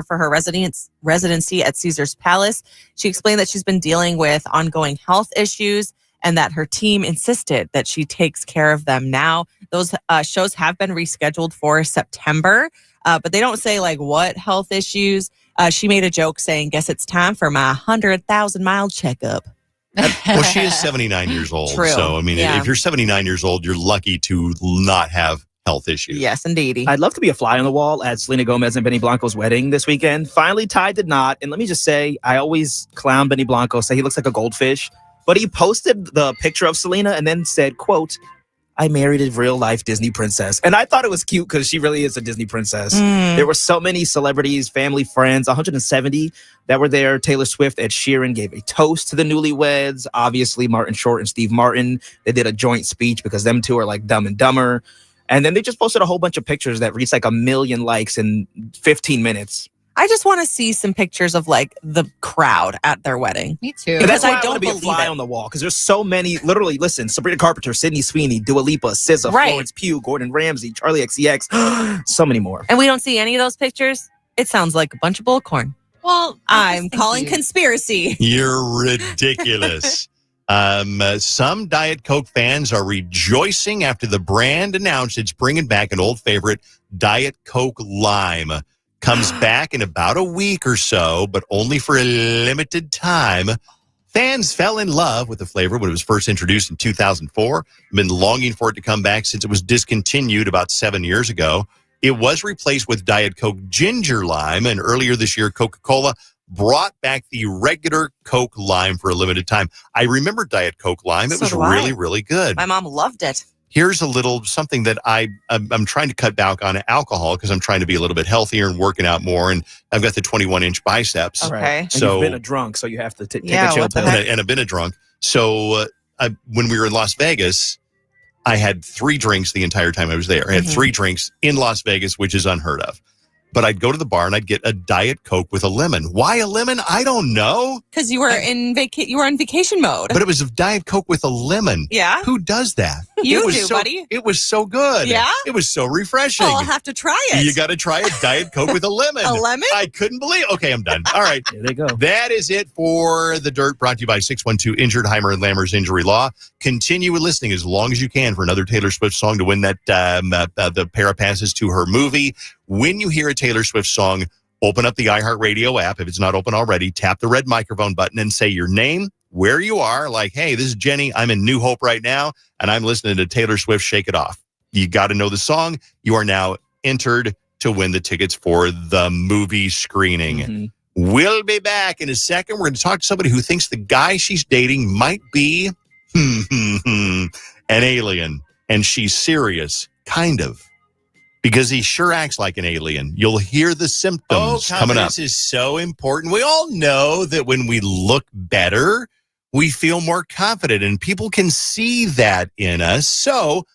for her residency at Caesar's Palace. She explained that she's been dealing with ongoing health issues and that her team insisted that she takes care of them now. Those shows have been rescheduled for September, but they don't say what health issues. She made a joke saying, "Guess it's time for my 100,000-mile checkup." Well, she is 79 years old. True. So, I mean, Yeah. if you're 79 years old, you're lucky to not have health issues. Yes, indeed. I'd love to be a fly on the wall at Selena Gomez and Benny Blanco's wedding this weekend. Finally tied the knot. And let me just say, I always clown Benny Blanco, say he looks like a goldfish. But he posted the picture of Selena and then said, quote, "I married a real-life Disney princess." And I thought it was cute because she really is a Disney princess. There were so many celebrities, family, friends, 170 that were there. Taylor Swift, Ed Sheeran gave a toast to the newlyweds. Obviously, Martin Short and Steve Martin. They did a joint speech because them two are like Dumb and Dumber. And then they just posted a whole bunch of pictures that reached 1 million likes in 15 minutes. I just want to see some pictures of the crowd at their wedding. Me too. Because I I don't want to be a believe fly it. on the wall because there's so many. Literally, listen: Sabrina Carpenter, Sydney Sweeney, Dua Lipa, SZA, Right. Florence Pugh, Gordon Ramsay, Charlie XCX, so many more. And we don't see any of those pictures. It sounds like a bunch of bullcorn. Well, I'm calling conspiracy. You're ridiculous. Some Diet Coke fans are rejoicing after the brand announced it's bringing back an old favorite, Diet Coke Lime. Comes back in about a week or so, but only for a limited time. Fans fell in love with the flavor when it was first introduced in 2004. Been longing for it to come back since it was discontinued about 7 years ago. It was replaced with Diet Coke Ginger Lime, and earlier this year, Coca-Cola brought back the regular Coke Lime for a limited time. I remember Diet Coke Lime. It So was do I. really, really good. My mom loved it. Here's a little something that I'm trying to cut back on alcohol because I'm trying to be a little bit healthier and working out more. And I've got the 21-inch biceps. Okay. And So you've been a drunk, so you have to take Yeah, a chill what the pill. heck? and I've been a drunk. So when we were in Las Vegas, I had 3 drinks the entire time I was there. I had 3 drinks in Las Vegas, which is unheard of. But I'd go to the bar and I'd get a Diet Coke with a lemon. Why a lemon? I don't know. Because you were on vacation mode. But it was a Diet Coke with a lemon. Yeah. Who does that? You do, buddy. It was so good. Yeah? It was so refreshing. Well, I'll have to try it. You got to try a Diet Coke with a lemon. A lemon? I couldn't believe. Okay, I'm done. All right. There they go. That is it for The Dirt, brought to you by 612 Injured, Heimer and Lammer's Injury Law. Continue listening as long as you can for another Taylor Swift song to win that the pair of passes to her movie. When you hear a Taylor Swift song, open up the iHeartRadio app. If it's not open already, tap the red microphone button and say your name, where you are. Like, hey, this is Jenny. I'm in New Hope right now, and I'm listening to Taylor Swift, Shake It Off. You got to know the song. You are now entered to win the tickets for the movie screening. We'll be back in a second. We're going to talk to somebody who thinks the guy she's dating might be an alien, and she's serious, kind of. Because he sure acts like an alien. You'll hear the symptoms coming up. Confidence is so important. We all know that when we look better, we feel more confident, and people can see that in us. So